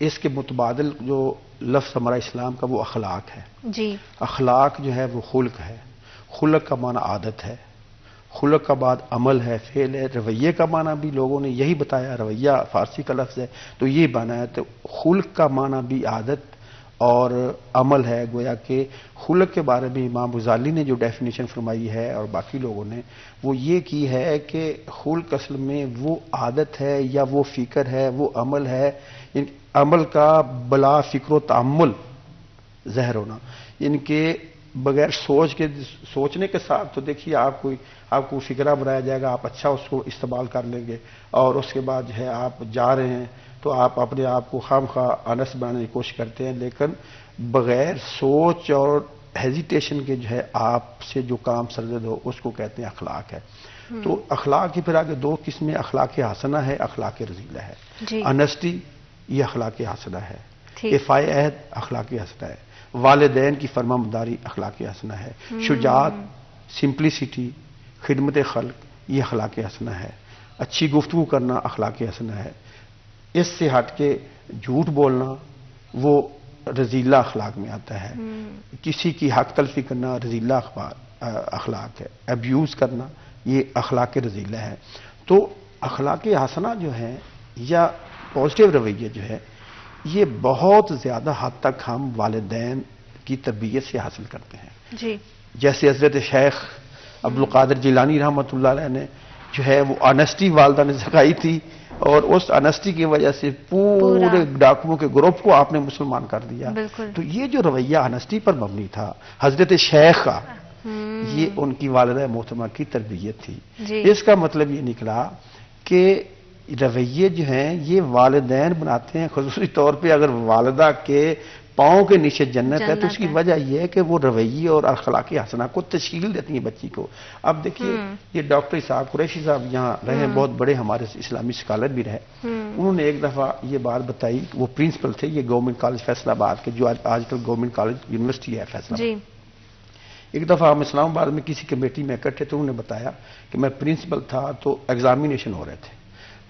اس کے متبادل جو لفظ ہمارا اسلام کا وہ اخلاق ہے. جی. اخلاق جو ہے وہ خلق ہے. خلق کا معنی عادت ہے، خلق کا بعد عمل ہے، فعل ہے. رویے کا معنی بھی لوگوں نے یہی بتایا، رویہ فارسی کا لفظ ہے تو یہ معنی ہے. تو خلق کا معنی بھی عادت اور عمل ہے. گویا کہ خلق کے بارے میں امام غزالی نے جو ڈیفینیشن فرمائی ہے اور باقی لوگوں نے وہ یہ کی ہے کہ خلق اصل میں وہ عادت ہے یا وہ فکر ہے، وہ عمل ہے. عمل کا بلا فکر و تعمل ظاہر ہونا، ان کے بغیر سوچنے کے ساتھ تو دیکھیے آپ کو فکرہ بنایا جائے گا، آپ اچھا اس کو استعمال کر لیں گے، اور اس کے بعد جو ہے آپ جا رہے ہیں تو آپ اپنے آپ کو خواہ آنس بنانے کی کوشش کرتے ہیں، لیکن بغیر سوچ اور ہیزیٹیشن کے جو ہے آپ سے جو کام سرزد ہو اس کو کہتے ہیں اخلاق ہے. تو اخلاق کی پھر آگے دو قسمیں، اخلاق حسنہ ہے، اخلاق رذیلہ ہے. آنیسٹی یہ اخلاق حسنہ ہے، وفائے عہد اخلاق حسنہ ہے، والدین کی فرمانبرداری اخلاق حسنہ ہے، شجاعت، سمپلسٹی، خدمت خلق یہ اخلاق حسنہ ہے، اچھی گفتگو کرنا اخلاق حسنہ ہے. اس سے ہٹ کے جھوٹ بولنا وہ رذیلہ اخلاق میں آتا ہے. کسی کی حق تلفی کرنا رذیلہ اخلاق ہے. ابیوز کرنا یہ اخلاق رذیلہ ہے. تو اخلاق حسنہ جو ہے یا پازیٹیو رویہ جو ہے یہ بہت زیادہ حد تک ہم والدین کی تربیت سے حاصل کرتے ہیں. جی. جیسے حضرت شیخ عبدالقادر جیلانی رحمۃ اللہ علیہ نے جو ہے وہ آنیسٹی والدہ نے سکھائی تھی، اور اس آنیسٹی کی وجہ سے پورے ڈاکوؤں کے گروپ کو آپ نے مسلمان کر دیا. تو یہ جو رویہ آنیسٹی پر مبنی تھا حضرت شیخ کا، یہ ان کی والدہ محترمہ کی تربیت تھی. اس کا مطلب یہ نکلا کہ رویے جو ہیں یہ والدین بناتے ہیں. خصوصی طور پہ اگر والدہ کے پاؤں کے نیچے جنت ہے تو اس کی وجہ یہ ہے کہ وہ رویے اور اخلاق حسنہ کو تشکیل دیتی ہیں بچی کو. اب دیکھیے یہ ڈاکٹر اسحاق قریشی صاحب یہاں رہے، بہت بڑے ہمارے اسلامی اسکالر بھی رہے. انہوں نے ایک دفعہ یہ بات بتائی، وہ پرنسپل تھے یہ گورنمنٹ کالج فیصل آباد کے، جو آج کل گورنمنٹ کالج یونیورسٹی ہے فیصل آباد. ایک دفعہ ہم اسلام آباد میں کسی کمیٹی میں اکٹھے تو انہوں نے بتایا کہ میں پرنسپل تھا تو ایگزامینیشن ہو رہے تھے،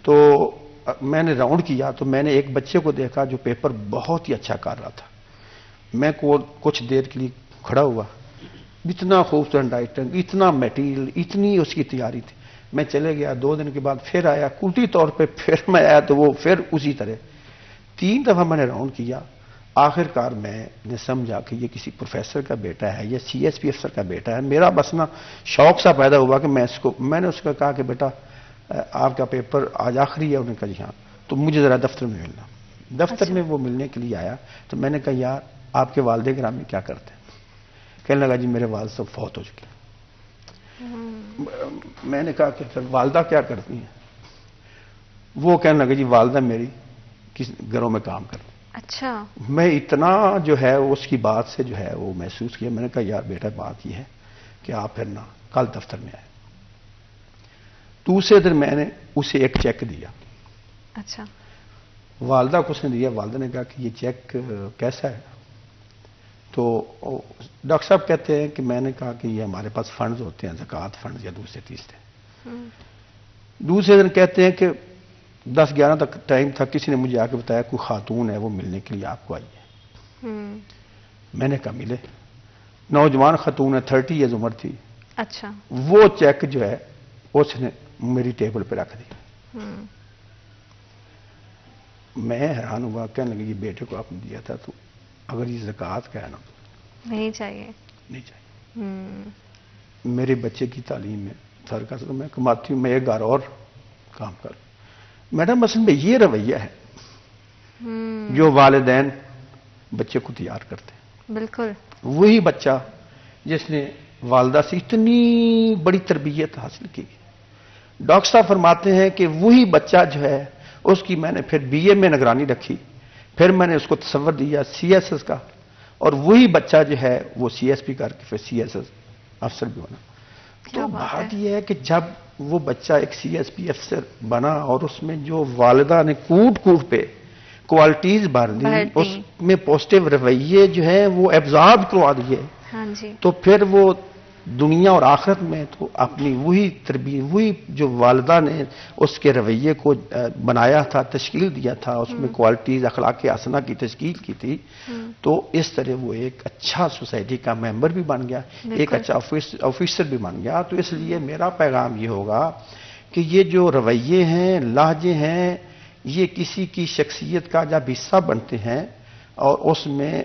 تو میں نے راؤنڈ کیا تو میں نے ایک بچے کو دیکھا جو پیپر بہت ہی اچھا کر رہا تھا. میں کچھ دیر کے لیے کھڑا ہوا، اتنا خوبصورت رائٹنگ، اتنا میٹیریل، اتنی اس کی تیاری تھی. میں چلے گیا، 2 دن کے بعد پھر آیا، قدرتی طور پہ پھر میں آیا تو وہ پھر اسی طرح 3 دفعہ میں نے راؤنڈ کیا. آخر کار میں نے سمجھا کہ یہ کسی پروفیسر کا بیٹا ہے یا CSP افسر کا بیٹا ہے. میرا بس نا شوق سا پیدا ہوا کہ میں نے اس کو کہا کہ بیٹا آپ کا پیپر آج آخری ہے. انہوں نے کہا جی ہاں. تو مجھے ذرا دفتر میں ملنا. دفتر میں وہ ملنے کے لیے آیا تو میں نے کہا یار آپ کے والد گرامی کیا کرتے ہیں؟ کہنے لگا جی میرے والد صاحب فوت ہو چکے. میں نے کہا کہ والدہ کیا کرتی ہیں؟ وہ کہنے لگا جی والدہ میری کس گھروں میں کام کرتی. اچھا. میں اتنا جو ہے اس کی بات سے جو ہے وہ محسوس کیا. میں نے کہا یار بیٹا بات یہ ہے کہ آپ پھر نا کل دفتر میں آئے. دوسرے دن میں نے اسے ایک چیک دیا. اچھا. والدہ کو اس نے دیا. والدہ نے کہا کہ یہ چیک کیسا ہے؟ تو ڈاکٹر صاحب کہتے ہیں کہ میں نے کہا کہ یہ ہمارے پاس فنڈز ہوتے ہیں، زکوٰۃ فنڈز یا دوسرے تیسرے. دوسرے دن کہتے ہیں کہ 10-11 تک ٹائم تھا، کسی نے مجھے آ کے بتایا کوئی خاتون ہے وہ ملنے کے لیے آپ کو آئی ہے. میں نے کہا ملے. نوجوان خاتون ہے، 30 ایئرز عمر تھی. اچھا. وہ چیک جو ہے اس نے میری ٹیبل پہ رکھ دیا. میں حیران ہوا. کہنے لگے یہ بیٹے کو آپ نے دیا تھا تو اگر یہ زکوٰۃ کا ہے نا نہیں چاہیے. میرے بچے کی تعلیم میں سرکار سے میں کماتی ہوں، میں ایک گھر اور کام کروں. میڈم اصل میں یہ رویہ ہے جو والدین بچے کو تیار کرتے ہیں. بالکل. وہی بچہ جس نے والدہ سے اتنی بڑی تربیت حاصل کی. ڈاکٹر صاحب فرماتے ہیں کہ وہی بچہ جو ہے اس کی میں نے پھر BA میں نگرانی رکھی، پھر میں نے اس کو تصور دیا CSS کا، اور وہی بچہ جو ہے وہ CSP کر کے پھر CSS افسر بھی بنا. تو بات یہ ہے کہ جب وہ بچہ ایک CSP افسر بنا اور اس میں جو والدہ نے کوٹ پہ کوالٹیز بھر دی، اس میں پازیٹیو رویے جو ہے وہ ایبزارب کروا دیے، ہاں جی. تو پھر وہ دنیا اور آخرت میں تو اپنی وہی تربیت، وہی جو والدہ نے اس کے رویے کو بنایا تھا، تشکیل دیا تھا، اس میں کوالٹیز اخلاق حسنہ کی تشکیل کی تھی، تو اس طرح وہ ایک اچھا سوسائٹی کا ممبر بھی بن گیا، ایک اچھا آفیسر بھی بن گیا. تو اس لیے میرا پیغام یہ ہوگا کہ یہ جو رویے ہیں، لہجے ہیں، یہ کسی کی شخصیت کا جب حصہ بنتے ہیں، اور اس میں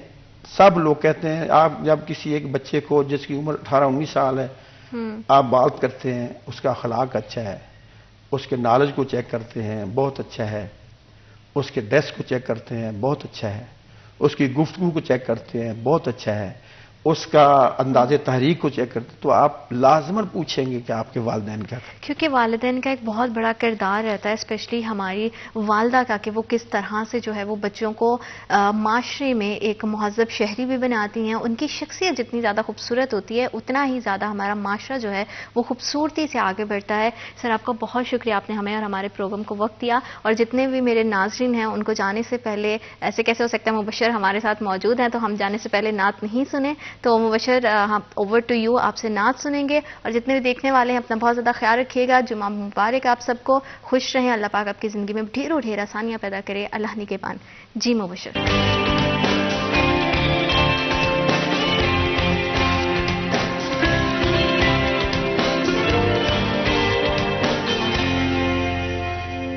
سب لوگ کہتے ہیں، آپ جب کسی ایک بچے کو جس کی عمر 18-19 سال ہے آپ بات کرتے ہیں، اس کا اخلاق اچھا ہے، اس کے نالج کو چیک کرتے ہیں بہت اچھا ہے، اس کے ڈریس کو چیک کرتے ہیں بہت اچھا ہے، اس کی گفتگو کو چیک کرتے ہیں بہت اچھا ہے، اس کا انداز تحریک کو چیک کرتے ہیں، تو آپ لازماً پوچھیں گے کہ آپ کے والدین کیا کرتے ہیں. کیونکہ والدین کا ایک بہت بڑا کردار رہتا ہے، اسپیشلی ہماری والدہ کا، کہ وہ کس طرح سے جو ہے وہ بچوں کو معاشرے میں ایک مہذب شہری بھی بناتی ہیں. ان کی شخصیت جتنی زیادہ خوبصورت ہوتی ہے اتنا ہی زیادہ ہمارا معاشرہ جو ہے وہ خوبصورتی سے آگے بڑھتا ہے. سر آپ کا بہت شکریہ، آپ نے ہمیں اور ہمارے پروگرام کو وقت دیا. اور جتنے بھی میرے ناظرین ہیں ان کو جانے سے پہلے، ایسے کیسے ہو سکتا ہے مبشر ہمارے ساتھ موجود ہیں تو ہم جانے سے پہلے نعت نہیں سنیں، تو مبشر اوور ٹو یو، آپ سے نعت سنیں گے. اور جتنے بھی دیکھنے والے ہیں اپنا بہت زیادہ خیال رکھیے گا. جمعہ مبارک آپ سب کو، خوش رہیں، اللہ پاک آپ کی زندگی میں ڈھیروں ڈھیر آسانیاں پیدا کرے. اللہ نگہبان. جی مبشر.